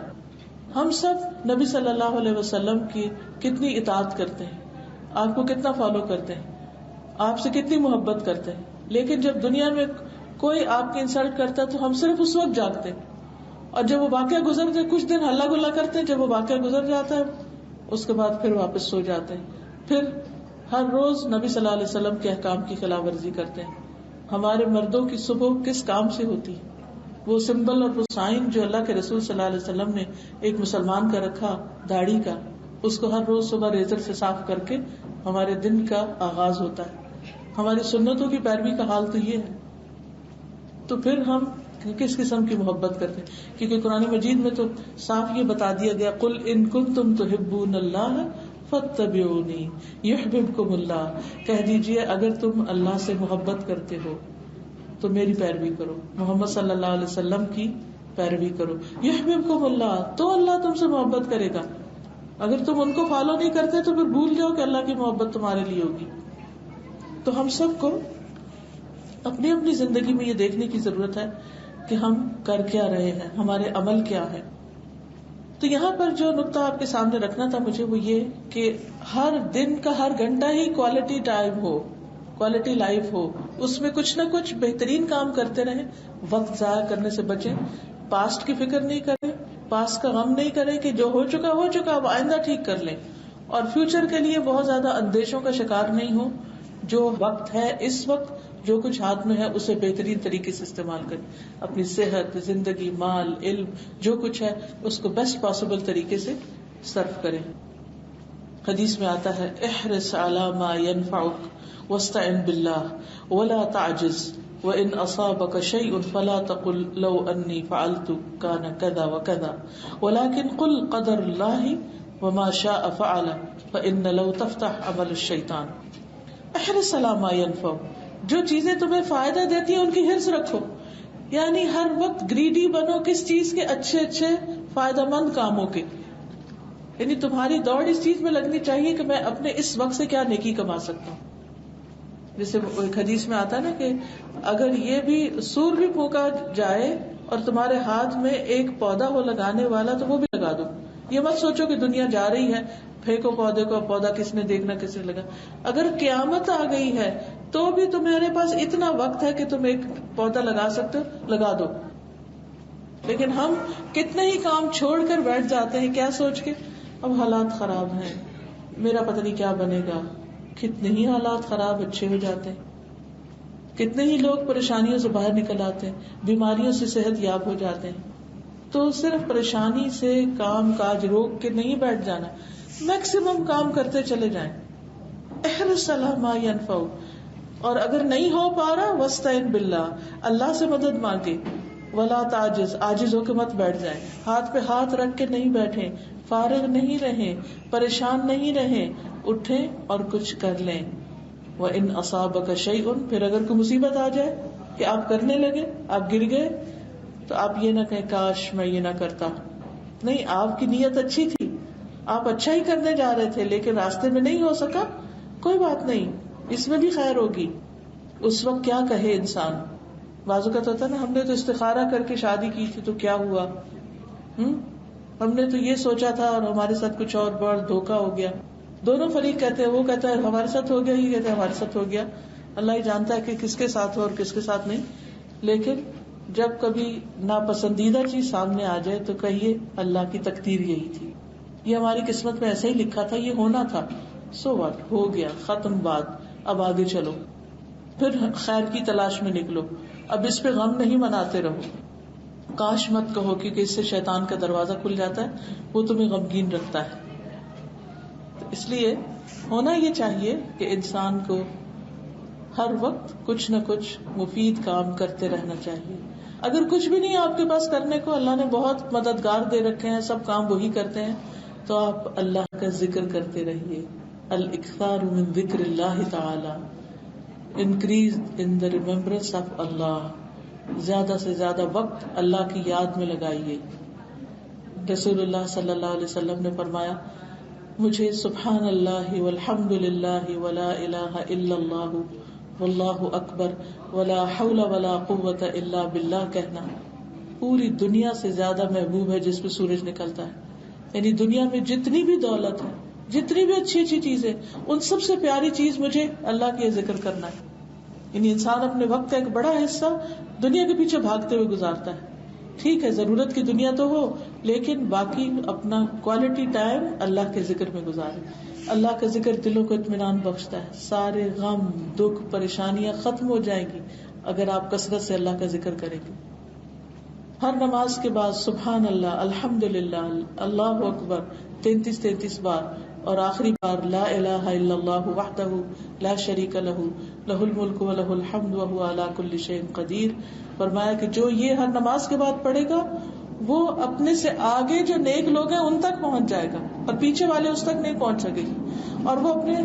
[SPEAKER 1] ہم سب نبی صلی اللہ علیہ وسلم کی کتنی اطاعت کرتے ہیں، آپ کو کتنا فالو کرتے ہیں، آپ سے کتنی محبت کرتے ہیں، لیکن جب دنیا میں کوئی آپ کی انسلٹ کرتا ہے تو ہم صرف اس وقت جاگتے ہیں اور جب وہ واقعہ گزر جائے کچھ دن ہلا گلا کرتے ہیں، جب وہ واقعہ گزر جاتا ہے اس کے بعد پھر واپس سو جاتے ہیں. پھر ہر روز نبی صلی اللہ علیہ وسلم کے احکام کی خلاف ورزی کرتے ہیں. ہمارے مردوں کی صبح کس کام سے ہوتی ہے؟ وہ سمبل اور وہ سائن جو اللہ کے رسول صلی اللہ علیہ وسلم نے ایک مسلمان کا رکھا داڑھی کا، اس کو ہر روز صبح ریزر سے صاف کر کے ہمارے دن کا آغاز ہوتا ہے. ہماری سنتوں کی پیروی کا حال تو یہ ہے. تو پھر ہم کس قسم کی محبت کرتے ہیں. کیونکہ قرآن مجید میں تو صاف یہ بتا دیا گیا قل ان کنتم تحبون اللہ فاتبعونی یحببکم اللہ. کہہ دیجئے اگر تم اللہ سے محبت کرتے ہو تو میری پیروی کرو, محمد صلی اللہ علیہ وسلم کی پیروی کرو. یحببکم اللہ, تو اللہ تم سے محبت کرے گا. اگر تم ان کو فالو نہیں کرتے تو پھر بھول جاؤ کہ اللہ کی محبت تمہارے لیے ہوگی. تو ہم سب کو اپنی اپنی زندگی میں یہ دیکھنے کی ضرورت ہے کہ ہم کر کیا رہے ہیں, ہمارے عمل کیا ہے. تو یہاں پر جو نقطہ آپ کے سامنے رکھنا تھا مجھے وہ یہ کہ ہر دن کا ہر گھنٹہ ہی کوالٹی ٹائم ہو, کوالٹی لائف ہو, اس میں کچھ نہ کچھ بہترین کام کرتے رہیں. وقت ضائع کرنے سے بچیں, پاسٹ کی فکر نہیں کریں, پاسٹ کا غم نہیں کریں کہ جو ہو چکا اب آئندہ ٹھیک کر لیں, اور فیوچر کے لیے بہت زیادہ اندیشوں کا شکار نہیں ہو. جو وقت ہے اس وقت جو کچھ ہاتھ میں ہے اسے بہترین طریقے سے استعمال کریں. اپنی صحت, زندگی, مال, علم جو کچھ ہے اس کو بیسٹ پاسبل طریقے سے صرف کریں. حدیث میں آتا ہے احرص علی ما ينفعك واستعن بالله ولا تعجز وان اصابك شيء فلا تقل لو اني فعلت كان كذا وكذا ولكن قل قدر الله وما شاء فعل فان لو تفتح عمل الشيطان. احرص علی ما ينفعك, جو چیزیں تمہیں فائدہ دیتی ہیں ان کی حرص رکھو. یعنی ہر وقت گریڈی بنو کس چیز کے, اچھے اچھے فائدہ مند کاموں کے. یعنی تمہاری دوڑ اس چیز میں لگنی چاہیے کہ میں اپنے اس وقت سے کیا نیکی کما سکتا ہوں. جیسے ایک حدیث میں آتا ہے نا کہ اگر یہ بھی سور بھی پھونکا جائے اور تمہارے ہاتھ میں ایک پودا ہو لگانے والا تو وہ بھی لگا دو. یہ مت سوچو کہ دنیا جا رہی ہے, پھینکو پودے کو, پودا کس نے دیکھنا, کس نے لگا. اگر قیامت آ گئی ہے تو بھی تمہارے پاس اتنا وقت ہے کہ تم ایک پودا لگا سکتے ہو, لگا دو. لیکن ہم کتنے ہی کام چھوڑ کر بیٹھ جاتے ہیں کیا سوچ کے اب حالات خراب ہیں, میرا پتہ نہیں کیا بنے گا. کتنے ہی حالات خراب اچھے ہو جاتے ہیں, کتنے ہی لوگ پریشانیوں سے باہر نکل آتے ہیں, بیماریوں سے صحت یاب ہو جاتے ہیں. تو صرف پریشانی سے کام کاج روک کے نہیں بیٹھ جانا, میکسیمم کام کرتے چلے جائیں. احرص علی ما ينفعك, اور اگر نہیں ہو پا رہا واستعن باللہ, اللہ سے مدد مانگے. ولا تعجز, عاجز ہو کے مت بیٹھ جائیں, ہاتھ پہ ہاتھ رکھ کے نہیں بیٹھیں, فارغ نہیں رہیں, پریشان نہیں رہیں, اٹھیں اور کچھ کر لیں. وَإِنْ أَصَابَكَ شَيْءٌ, پھر اگر کوئی مصیبت آ جائے کہ آپ کرنے لگے, آپ گر گئے, تو آپ یہ نہ کہیں کاش میں یہ نہ کرتا. نہیں, آپ کی نیت اچھی تھی, آپ اچھا ہی کرنے جا رہے تھے لیکن راستے میں نہیں ہو سکا, کوئی بات نہیں, اس میں بھی خیر ہوگی. اس وقت کیا کہے انسان. بعض اوقات ہوتا ہے نا, ہم نے تو استخارہ کر کے شادی کی تھی تو کیا ہوا, ہم نے تو یہ سوچا تھا اور ہمارے ساتھ کچھ اور بڑا دھوکا ہو گیا. دونوں فریق کہتے ہیں, وہ کہتا ہے ہمارے ساتھ ہو گیا, یہ کہتے ہیں ہمارے ساتھ ہو گیا. اللہ ہی جانتا ہے کہ کس کے ساتھ ہو اور کس کے ساتھ نہیں. لیکن جب کبھی ناپسندیدہ چیز سامنے آ جائے تو کہیے اللہ کی تقدیر یہی تھی, یہ ہماری قسمت میں ایسا ہی لکھا تھا, یہ ہونا تھا. سو واٹ, ہو گیا, ختم بات, اب آگے چلو, پھر خیر کی تلاش میں نکلو. اب اس پہ غم نہیں مناتے رہو, کاش مت کہو, کیونکہ اس سے شیطان کا دروازہ کھل جاتا ہے, وہ تمہیں غمگین رکھتا ہے. تو اس لیے ہونا یہ چاہیے کہ انسان کو ہر وقت کچھ نہ کچھ مفید کام کرتے رہنا چاہیے. اگر کچھ بھی نہیں آپ کے پاس کرنے کو, اللہ نے بہت مددگار دے رکھے ہیں, سب کام وہی کرتے ہیں, تو آپ اللہ کا ذکر کرتے رہیے. الاکثار من ذکر اللہ تعالی, increase in the remembrance of Allah, زیادہ سے زیادہ وقت اللہ کی یاد میں لگائیے. رسول اللہ صلی اللہ علیہ وسلم نے فرمایا, مجھے سبحان اللہ والحمد للہ ولا الہ الا اللہ واللہ اکبر ولا حول ولا قوة الا باللہ کہنا پوری دنیا سے زیادہ محبوب ہے جس پہ سورج نکلتا ہے. یعنی دنیا میں جتنی بھی دولت ہے, جتنی بھی اچھی اچھی چیزیں, ان سب سے پیاری چیز مجھے اللہ کے ذکر کرنا ہے. یعنی انسان اپنے وقت کا ایک بڑا حصہ دنیا کے پیچھے بھاگتے ہوئے گزارتا ہے. ٹھیک ہے, ضرورت کی دنیا تو ہو, لیکن باقی اپنا کوالٹی ٹائم اللہ کے ذکر میں گزارے. اللہ کا ذکر دلوں کو اطمینان بخشتا ہے. سارے غم, دکھ, پریشانیاں ختم ہو جائیں گی اگر آپ کثرت سے اللہ کا ذکر کریں گے. ہر نماز کے بعد سبحان اللہ, الحمد للہ, اللہ اکبر 33 بار اور آخری بار لا الہ الا اللہ وحدہ لا شریک لہ لہ الملک و لہ الحمد وہو علی کل شیء قدیر. فرمایا کہ جو یہ ہر نماز کے بعد پڑھے گا وہ اپنے سے آگے جو نیک لوگ ہیں ان تک پہنچ جائے گا اور پیچھے والے اس تک نہیں پہنچ سکے گی, اور وہ اپنے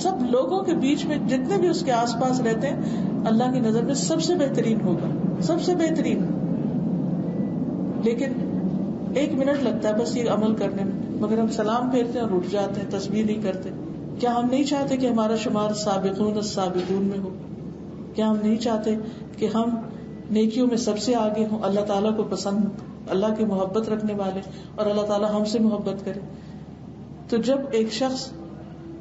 [SPEAKER 1] سب لوگوں کے بیچ میں جتنے بھی اس کے آس پاس رہتے ہیں اللہ کی نظر میں سب سے بہترین ہوگا, سب سے بہترین. لیکن 1 منٹ لگتا ہے بس یہ عمل کرنے میں, مگر ہم سلام پھیرتے ہیں اور اٹھ جاتے ہیں, تسبیح نہیں کرتے. کیا ہم نہیں چاہتے کہ ہمارا شمار سابقون السابقون میں ہو؟ کیا ہم نہیں چاہتے کہ ہم نیکیوں میں سب سے آگے ہوں, اللہ تعالیٰ کو پسند, اللہ کی محبت رکھنے والے, اور اللہ تعالیٰ ہم سے محبت کرے؟ تو جب ایک شخص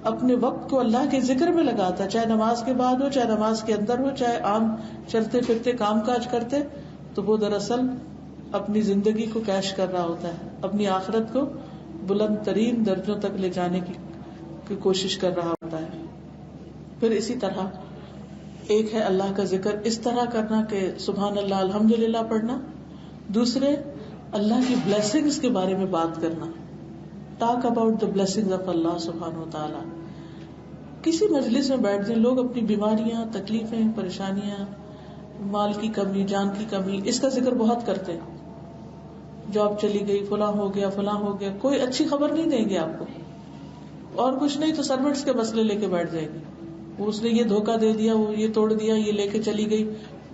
[SPEAKER 1] اپنے وقت کو اللہ کے ذکر میں لگاتا ہے, چاہے نماز کے بعد ہو, چاہے نماز کے اندر ہو, چاہے عام چلتے پھرتے کام کاج کرتے, تو وہ دراصل اپنی زندگی کو کیش کر رہا ہوتا ہے, اپنی آخرت کو بلند ترین درجوں تک لے جانے کی کوشش کر رہا ہوتا ہے. پھر اسی طرح ایک ہے اللہ کا ذکر اس طرح کرنا کہ سبحان اللہ الحمدللہ پڑھنا, دوسرے اللہ کی بلیسنگز کے بارے میں بات کرنا, talk about the blessings of Allah سبحانہ و تعالی. کسی مجلس میں بیٹھ جائیں, لوگ اپنی بیماریاں, تکلیفیں, پریشانیاں, مال کی کمی, جان کی کمی, اس کا ذکر بہت کرتے ہیں. جاب چلی گئی, فلاں ہو گیا, فلاں ہو گیا, کوئی اچھی خبر نہیں دیں گے آپ کو, اور کچھ نہیں تو سروٹس کے مسئلے لے کے بیٹھ جائے گی. وہ اس نے یہ دھوکہ دے دیا, وہ یہ توڑ دیا, یہ لے کے چلی گئی,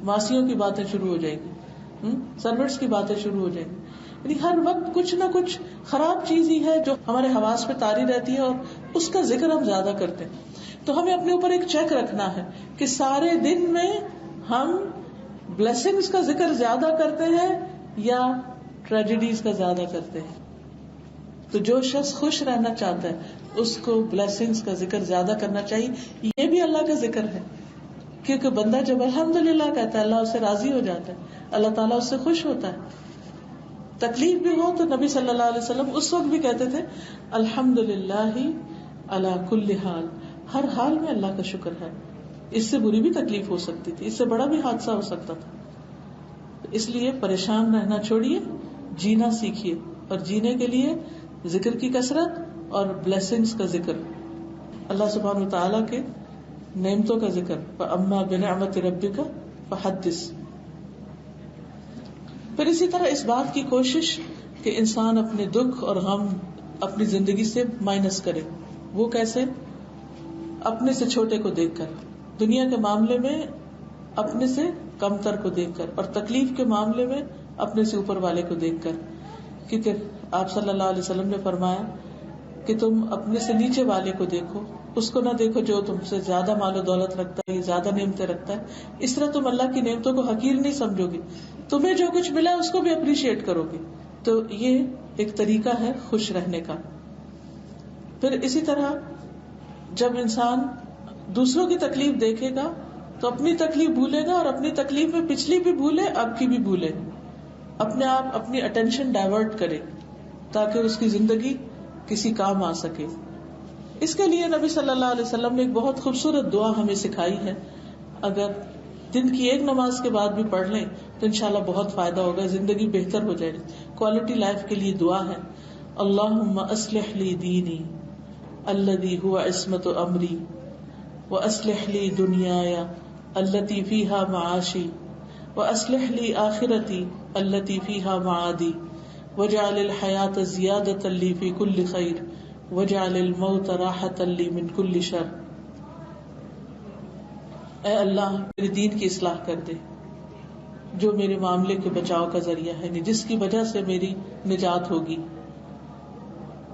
[SPEAKER 1] ماسیوں کی باتیں شروع ہو جائے گی, سروٹس کی باتیں شروع ہو جائیں گی. یعنی ہر وقت کچھ نہ کچھ خراب چیز ہی ہے جو ہمارے حواس پہ طاری رہتی ہے, اور اس کا ذکر ہم زیادہ کرتے ہیں. تو ہمیں اپنے اوپر ایک چیک رکھنا ہے کہ سارے دن میں ہم بلیسنگز کا ذکر زیادہ کرتے ہیں یا ٹریجڈیز کا زیادہ کرتے ہیں. تو جو شخص خوش رہنا چاہتا ہے اس کو بلیسنگز کا ذکر زیادہ کرنا چاہیے. یہ بھی اللہ کا ذکر ہے, کیونکہ بندہ جب الحمدللہ کہتا ہے اللہ اس سے راضی ہو جاتا ہے, اللہ تعالیٰ اس سے خوش ہوتا ہے. تکلیف بھی ہو تو نبی صلی اللہ علیہ وسلم اس وقت بھی کہتے تھے الحمدللہ علی کل حال, ہر حال میں اللہ کا شکر ہے. اس سے بری بھی تکلیف ہو سکتی تھی, اس سے بڑا بھی حادثہ ہو سکتا تھا. اس لیے پریشان رہنا چھوڑیے, جینا سیکھیے, اور جینے کے لیے ذکر کی کثرت اور بلیسنگز کا ذکر, اللہ سبحانہ و تعالیٰ کے نعمتوں کا ذکر. فَأَمَّا بِنِعْمَةِ رَبِّكَ فَحَدِّثْ. پھر اسی طرح اس بات کی کوشش کہ انسان اپنے دکھ اور غم اپنی زندگی سے مائنس کرے. وہ کیسے؟ اپنے سے چھوٹے کو دیکھ کر, دنیا کے معاملے میں اپنے سے کم تر کو دیکھ کر, اور تکلیف کے معاملے میں اپنے سے اوپر والے کو دیکھ کر. کیونکہ آپ صلی اللہ علیہ وسلم نے فرمایا کہ تم اپنے سے نیچے والے کو دیکھو, اس کو نہ دیکھو جو تم سے زیادہ مال و دولت رکھتا ہے, زیادہ نعمتیں رکھتا ہے. اس طرح تم اللہ کی نعمتوں کو حقیر نہیں سمجھو گے, تمہیں جو کچھ ملا اس کو بھی اپریشیٹ کرو گے. تو یہ ایک طریقہ ہے خوش رہنے کا. پھر اسی طرح جب انسان دوسروں کی تکلیف دیکھے گا تو اپنی تکلیف بھولے گا, اور اپنی تکلیف میں پچھلی بھی بھولے, اب کی بھی بھولے, اپنے آپ اپنی اٹینشن ڈائیورٹ کرے تاکہ اس کی زندگی کسی کام آ سکے. اس کے لیے نبی صلی اللہ علیہ وسلم نے ایک بہت خوبصورت دعا ہمیں سکھائی ہے. اگر دن کی ایک نماز کے بعد بھی پڑھ لیں تو انشاءاللہ بہت فائدہ ہوگا, زندگی بہتر ہو جائے گی. کوالٹی لائف کے لیے دعا ہے, اللہم اصلح لی دینی الذی هو عصمت امری واصلح لی دنیایا التی فیہا معاشی واصلح لی آخرتی التی فیہا معادی واجعل الحیاۃ زیادۃ لی فی کل خیر واجعل الموت راحۃ لی من کل شر. اے اللہ میرے دین کی اصلاح کر دے جو میرے معاملے کے بچاؤ کا ذریعہ ہے, جس کی وجہ سے میری نجات ہوگی.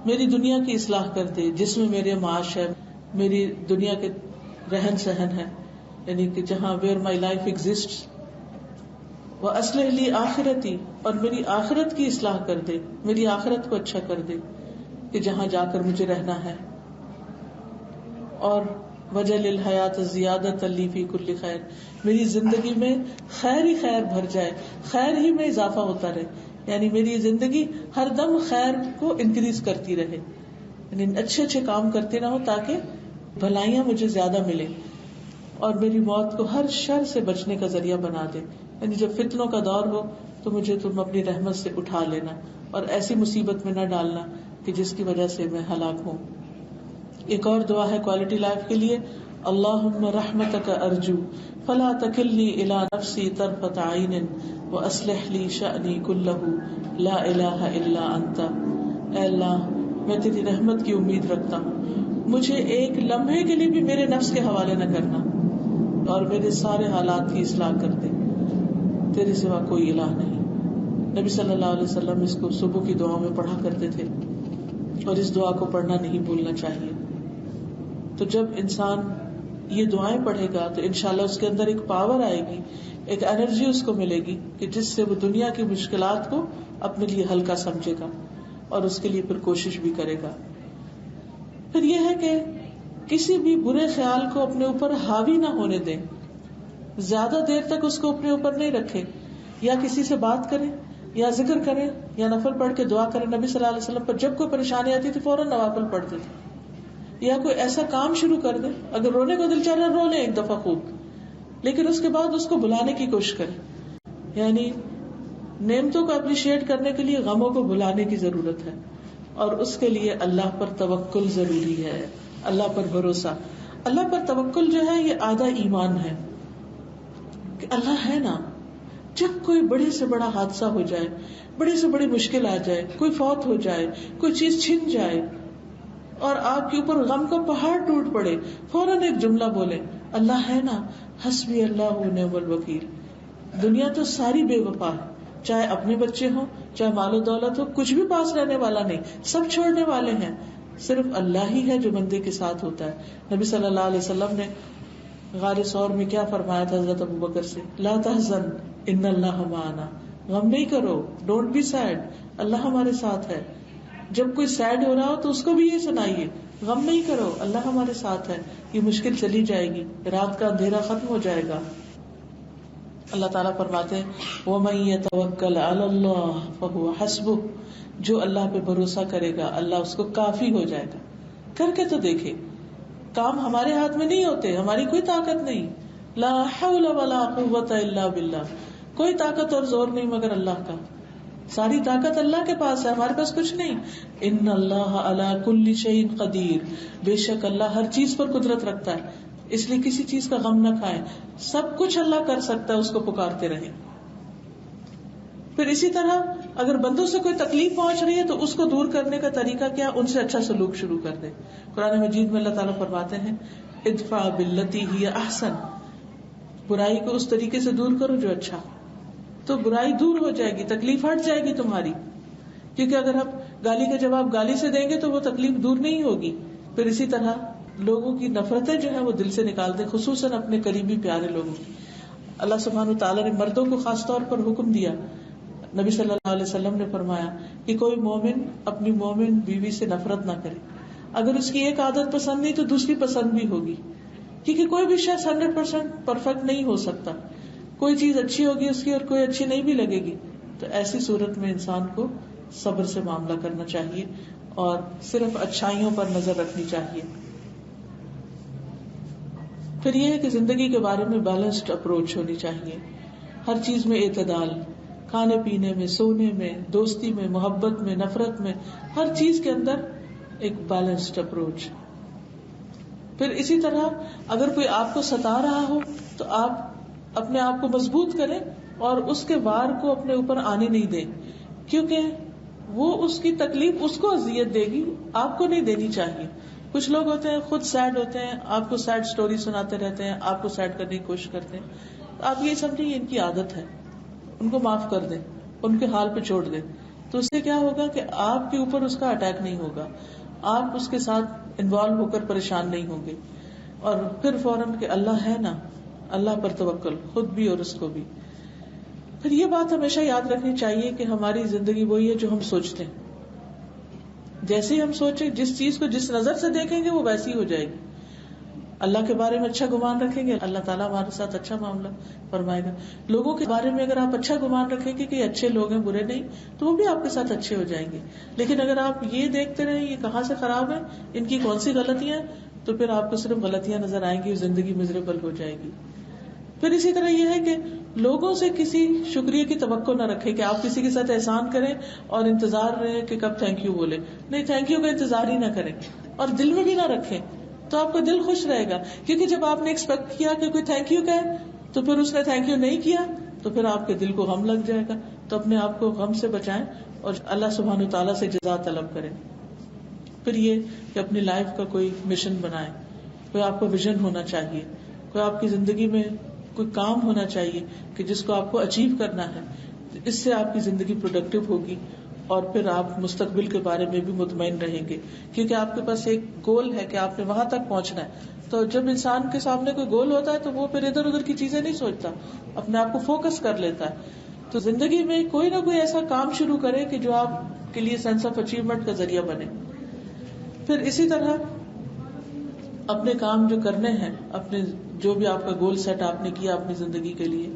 [SPEAKER 1] میری دنیا کی اصلاح کر دے جس میں میرے معاش ہے, میری دنیا کے رہن سہن ہے, یعنی کہ جہاں ویئر مائی لائف ایگزسٹس. وَأَصْلِحْ لِي آخرتی, اور میری آخرت کی اصلاح کر دے, میری آخرت کو اچھا کر دے کہ جہاں جا کر مجھے رہنا ہے. اور وَجَعَلِ الْحَيَاةَ زِيَادَةً لِّي فِي كُلِّ خَيْرٍ, میری زندگی میں خیر ہی خیر بھر جائے, خیر ہی میں اضافہ ہوتا رہے, یعنی میری زندگی ہر دم خیر کو انکریز کرتی رہے, یعنی اچھے اچھے کام کرتے رہو تاکہ بھلائیاں مجھے زیادہ ملیں, اور میری موت کو ہر شر سے بچنے کا ذریعہ بنا دے. یعنی جب فتنوں کا دور ہو تو مجھے تم اپنی رحمت سے اٹھا لینا, اور ایسی مصیبت میں نہ ڈالنا کہ جس کی وجہ سے میں ہلاک ہوں. ایک اور دعا ہے کوالٹی لائف کے لیے، اللہم رحمتک ارجو فلا تکلنی الی نفسی طرفۃ عین واصلح لی شأنی کلہ لا الہ الا انت۔ اے اللہ میں تیری رحمت کی امید رکھتا ہوں، مجھے ایک لمحے کے لیے بھی میرے نفس کے حوالے نہ کرنا، اور میرے سارے حالات کی اصلاح کر دے، تیرے سوا کوئی الہ نہیں۔ نبی صلی اللہ علیہ وسلم اس کو صبح کی دعا میں پڑھا کرتے تھے، اور اس دعا کو پڑھنا نہیں بھولنا چاہیے۔ تو جب انسان یہ دعائیں پڑھے گا تو انشاءاللہ اس کے اندر ایک پاور آئے گی، ایک انرجی اس کو ملے گی کہ جس سے وہ دنیا کی مشکلات کو اپنے لیے ہلکا سمجھے گا اور اس کے لیے پھر کوشش بھی کرے گا۔ پھر یہ ہے کہ کسی بھی برے خیال کو اپنے اوپر حاوی نہ ہونے دیں، زیادہ دیر تک اس کو اپنے اوپر نہیں رکھے، یا کسی سے بات کریں یا ذکر کریں یا نفل پڑھ کے دعا کریں۔ نبی صلی اللہ علیہ وسلم پر جب کوئی پریشانی آتی تھی فوراً نوافل پڑھتے تھے، یا کوئی ایسا کام شروع کر دیں، اگر رونے کو دل چاہ رہا رو لیں ایک دفعہ خوب، لیکن اس کے بعد اس کو بلانے کی کوشش کریں۔ یعنی نعمتوں کو اپریشیٹ کرنے کے لیے غموں کو بلانے کی ضرورت ہے، اور اس کے لیے اللہ پر توکل ضروری ہے، اللہ پر بھروسہ۔ اللہ پر توکل جو ہے یہ آدھا ایمان ہے، کہ اللہ ہے نا، جب کوئی بڑے سے بڑا حادثہ ہو جائے، بڑے سے بڑی مشکل آ جائے، کوئی فوت ہو جائے، کوئی چیز چھن جائے اور آپ کے اوپر غم کا پہاڑ ٹوٹ پڑے، فوراً ایک جملہ بولے، اللہ ہے نا، حسبی اللہ و نعم الوکیل۔ دنیا تو ساری بے وفا ہے، چاہے اپنے بچے ہوں، چاہے مال و دولت ہو، کچھ بھی پاس رہنے والا نہیں، سب چھوڑنے والے ہیں، صرف اللہ ہی ہے جو بندے کے ساتھ ہوتا ہے۔ نبی صلی اللہ علیہ وسلم نے غار ثور میں کیا فرمایا تھا حضرت ابوبکر سے؟ لا تحزن ان اللہ معنا، غم نہیں کرو، ڈونٹ بی سیڈ، اللہ ہمارے ساتھ ہے۔ جب کوئی سیڈ ہو رہا ہو تو اس کو بھی یہ سنائیے، غم نہیں کرو، اللہ ہمارے ساتھ ہے، یہ مشکل چلی جائے گی، رات کا اندھیرا ختم ہو جائے گا۔ اللہ تعالیٰ فرماتے ہیں وَمَن يَتَوَكَّلْ عَلَى اللَّهِ فَهُوَ حَسْبُهُ، جو اللہ پہ بھروسہ کرے گا اللہ اس کو کافی ہو جائے گا۔ کر کے تو دیکھے، کام ہمارے ہاتھ میں نہیں ہوتے، ہماری کوئی طاقت نہیں، لا حول ولا قوة الا باللہ، کوئی طاقت اور زور نہیں مگر اللہ کا، ساری طاقت اللہ کے پاس ہے، ہمارے پاس کچھ نہیں۔ ان اللہ علی کل شیء قدیر، بے شک اللہ ہر چیز پر قدرت رکھتا ہے، اس لیے کسی چیز کا غم نہ کھائیں، سب کچھ اللہ کر سکتا ہے، اس کو پکارتے رہیں۔ پھر اسی طرح اگر بندوں سے کوئی تکلیف پہنچ رہی ہے تو اس کو دور کرنے کا طریقہ کیا؟ ان سے اچھا سلوک شروع کر دیں۔ قرآن مجید میں اللہ تعالیٰ فرماتے ہیں ادفع باللتی ہی احسن، برائی کو اس طریقے سے دور کرو جو اچھا، تو برائی دور ہو جائے گی، تکلیف ہٹ جائے گی تمہاری، کیونکہ اگر آپ گالی کا جواب گالی سے دیں گے تو وہ تکلیف دور نہیں ہوگی۔ پھر اسی طرح لوگوں کی نفرتیں جو ہے وہ دل سے نکال دیں، خصوصاً اپنے قریبی پیارے لوگوں کی۔ اللہ سبحانہ وتعالیٰ نے مردوں کو خاص طور پر حکم دیا، نبی صلی اللہ علیہ وسلم نے فرمایا کہ کوئی مومن اپنی مومن بیوی سے نفرت نہ کرے، اگر اس کی ایک عادت پسند نہیں تو دوسری پسند بھی ہوگی، کیونکہ کوئی بھی شخص 100% پرفیکٹ نہیں ہو سکتا، کوئی چیز اچھی ہوگی اس کی اور کوئی اچھی نہیں بھی لگے گی، تو ایسی صورت میں انسان کو صبر سے معاملہ کرنا چاہیے اور صرف اچھائیوں پر نظر رکھنی چاہیے۔ پھر یہ ہے کہ زندگی کے بارے میں بیلنسڈ اپروچ ہونی چاہیے، ہر چیز میں اعتدال، کھانے پینے میں، سونے میں، دوستی میں، محبت میں، نفرت میں، ہر چیز کے اندر ایک بیلنسڈ اپروچ۔ پھر اسی طرح اگر کوئی آپ کو ستا رہا ہو تو آپ اپنے آپ کو مضبوط کریں اور اس کے وار کو اپنے اوپر آنے نہیں دیں، کیونکہ وہ اس کی تکلیف اس کو اذیت دے گی، آپ کو نہیں دینی چاہیے۔ کچھ لوگ ہوتے ہیں خود سیڈ ہوتے ہیں، آپ کو سیڈ سٹوری سناتے رہتے ہیں، آپ کو سیڈ کرنے کی کوشش کرتے ہیں، آپ یہ سمجھیں یہ ان کی عادت ہے، ان کو معاف کر دیں، ان کے حال پہ چھوڑ دیں، تو اس سے کیا ہوگا کہ آپ کے اوپر اس کا اٹیک نہیں ہوگا، آپ اس کے ساتھ انوالو ہو کر پریشان نہیں ہوں گے، اور پھر فوراً کہ اللہ ہے نا، اللہ پر توکل، خود بھی اور اس کو بھی۔ پھر یہ بات ہمیشہ یاد رکھنی چاہیے کہ ہماری زندگی وہی ہے جو ہم سوچتے ہیں، جیسے ہم سوچیں، جس چیز کو جس نظر سے دیکھیں گے وہ ویسی ہو جائے گی۔ اللہ کے بارے میں اچھا گمان رکھیں گے، اللہ تعالیٰ ہمارے ساتھ اچھا معاملہ فرمائے گا۔ لوگوں کے بارے میں اگر آپ اچھا گمان رکھیں گے کہ یہ اچھے لوگ ہیں، برے نہیں، تو وہ بھی آپ کے ساتھ اچھے ہو جائیں گے۔ لیکن اگر آپ یہ دیکھتے رہیں یہ کہاں سے خراب ہے، ان کی کون سی غلطیاں ہیں، تو پھر آپ کو صرف غلطیاں نظر آئیں گی، زندگی مزریبل ہو جائے گی۔ پھر اسی طرح یہ ہے کہ لوگوں سے کسی شکریہ کی توقع نہ رکھیں کہ آپ کسی کے ساتھ احسان کریں اور انتظار رہے کہ کب تھینک یو بولے، نہیں، تھینک یو کا انتظار ہی نہ کریں، اور دل میں بھی نہ رکھیں تو آپ کا دل خوش رہے گا. کیونکہ جب آپ نے ایکسپیکٹ کیا کہ کوئی تھینک یو کہے تو پھر اس نے تھینک یو نہیں کیا تو پھر آپ کے دل کو غم لگ جائے گا. تو اپنے آپ کو غم سے بچائیں اور اللہ سبحانہ وتعالیٰ سے جزا طلب کریں. پھر یہ کہ اپنی لائف کا کوئی مشن بنائیں, کوئی آپ کو ویژن ہونا چاہیے, کوئی آپ کی زندگی میں کوئی کام ہونا چاہیے کہ جس کو آپ کو اچیو کرنا ہے. اس سے آپ کی زندگی پروڈکٹیو ہوگی اور پھر آپ مستقبل کے بارے میں بھی مطمئن رہیں گے, کیونکہ آپ کے پاس ایک گول ہے کہ آپ نے وہاں تک پہنچنا ہے. تو جب انسان کے سامنے کوئی گول ہوتا ہے تو وہ پھر ادھر ادھر کی چیزیں نہیں سوچتا, اپنے آپ کو فوکس کر لیتا ہے. تو زندگی میں کوئی نہ کوئی ایسا کام شروع کرے کہ جو آپ کے لیے سینس آف اچیومنٹ کا ذریعہ بنے. پھر اسی طرح اپنے کام جو کرنے ہیں, اپنے جو بھی آپ کا گول سیٹ آپ نے کیا اپنی زندگی کے لیے,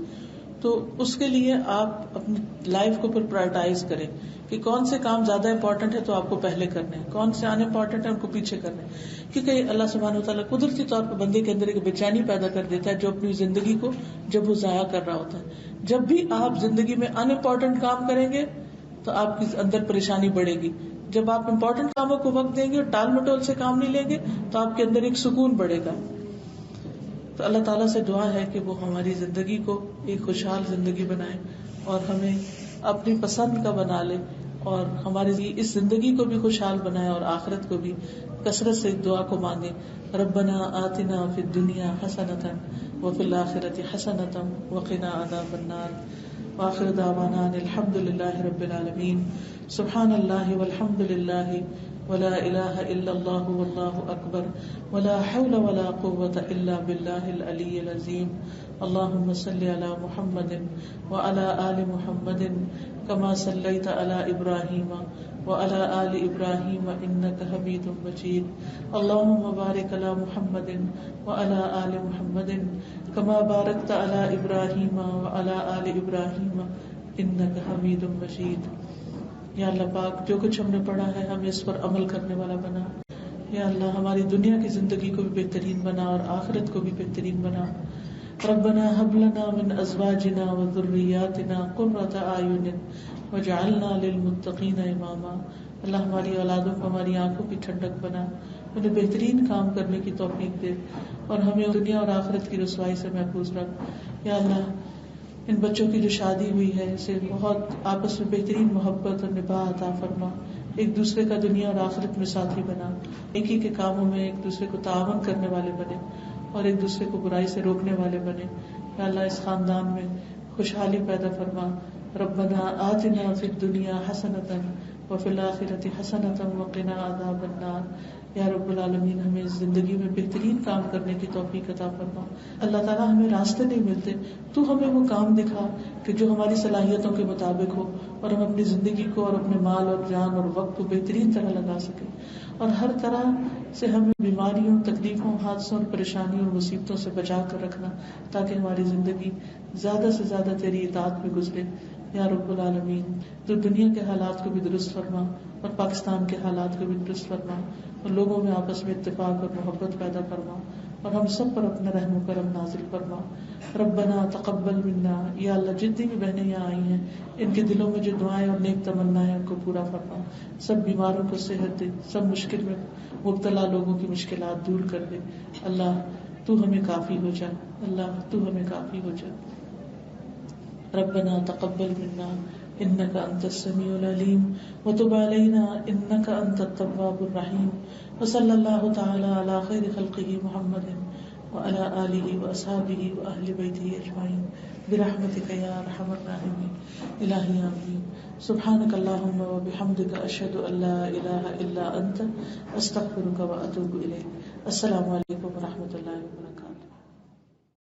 [SPEAKER 1] تو اس کے لیے آپ اپنی لائف کو پھر پرائرٹائز کریں کہ کون سے کام زیادہ امپورٹنٹ ہے تو آپ کو پہلے کرنے ہیں, کون سے ان امپورٹنٹ ہے ان کو پیچھے کرنے ہیں. کیونکہ اللہ سبحانہ وتعالیٰ قدرتی طور پر بندے کے اندر ایک بے چینی پیدا کر دیتا ہے جو اپنی زندگی کو جب وہ ضائع کر رہا ہوتا ہے. جب بھی آپ زندگی میں ان امپورٹنٹ کام کریں گے تو آپ کے اندر پریشانی بڑھے گی. جب آپ امپورٹنٹ کاموں کو وقت دیں گے اور ٹال مٹول سے کام نہیں لیں گے تو آپ کے اندر ایک سکون بڑھے گا. تو اللہ تعالیٰ سے دعا ہے کہ وہ ہماری زندگی کو ایک خوشحال زندگی بنائے اور ہمیں اپنی پسند کا بنا لے, اور ہماری اس زندگی کو بھی خوشحال بنائے اور آخرت کو بھی. کثرت سے دعا کو مانگے, ربنا آتنا فی الدنیا حسنۃ وفی الآخرۃ حسنۃ وقنا عذاب النار. وآخر دعوانا الحمد للہ رب العالمین. سبحان اللہ والحمد للہ ولا الہ الا اللہ واللہ اکبر ولا حول ولا قوة الا باللہ العلی العظیم. اللہم صل علی محمد وعلی آل محمد کما صلیت علی ابراہیم وعلی آل ابراہیم انک حمید مجید. اللہم بارک علی محمد وعلی آل محمد کما بارکت علی ابراہیم وعلی آل ابراہیم انک حمید مجید. یا اللہ پاک, جو کچھ ہم نے پڑھا ہے ہمیں اس پر عمل کرنے والا بنا. یا اللہ ہماری دنیا کی زندگی کو بھی بہترین بنا اور آخرت کو بھی بہترین بنا. ربنا هب لنا من ازواجنا وذرياتنا قرة اعين واجعلنا للمتقين اماما. اللہ ہماری اولادوں کو ہماری آنکھوں کی ٹھنڈک بنا, انہیں بہترین کام کرنے کی توفیق دے اور ہمیں دنیا اور آخرت کی رسوائی سے محفوظ رکھ. یا اللہ ان بچوں کی جو شادی ہوئی ہے اسے بہت آپس میں بہترین محبت اور نباہ عطا فرما, ایک دوسرے کا دنیا اور آخرت میں ساتھی بنا, ایک ہی کے کاموں میں ایک دوسرے کو تعاون کرنے والے بنے اور ایک دوسرے کو برائی سے روکنے والے بنے. یا اللہ اس خاندان میں خوشحالی پیدا فرما. ربنا آتنا فی الدنیا حسنۃ وفی الآخرۃ حسنۃ وقنا عذاب النار. یا رب العالمین ہمیں اس زندگی میں بہترین کام کرنے کی توفیق عطا فرما. اللہ تعالیٰ ہمیں راستے نہیں ملتے, تو ہمیں وہ کام دکھا کہ جو ہماری صلاحیتوں کے مطابق ہو اور ہم اپنی زندگی کو اور اپنے مال اور جان اور وقت کو بہترین طرح لگا سکیں, اور ہر طرح سے ہمیں بیماریوں, تکلیفوں, حادثوں اور پریشانیوں اور مصیبتوں سے بچا کر رکھنا تاکہ ہماری زندگی زیادہ سے زیادہ تیری اطاعت میں گزرے. یا رب العالمین تو دنیا کے حالات کو بھی درست فرما اور پاکستان کے حالات کو بھی درست فرما اور لوگوں میں آپس میں اتفاق اور محبت پیدا فرما اور ہم سب پر اپنا رحم و کرم نازل فرما. ربنا تقبل منا. یا اللہ جتنی بھی بہنیں یہاں آئی ہیں ان کے دلوں میں جو دعائیں اور نیک تمنا ہے ان کو پورا فرما. سب بیماروں کو صحت دے, سب مشکل میں مبتلا لوگوں کی مشکلات دور کر دے. اللہ تو ہمیں کافی ہو جا, اللہ تو ہمیں کافی ہو جا. ربنا تقبل منا انك انت السميع العليم وتب علينا انك انت التواب الرحيم. وصلى الله تعالى على خير خلقه محمد وعلى اله واصحابه واهل بيته اجمعين برحمتك يا ارحم الراحمين. الہی آمین. سبحانك اللهم وبحمدك اشهد ان لا اله الا انت استغفرك واتوب اليك. السلام علیکم ورحمۃ اللہ وبرکاتہ.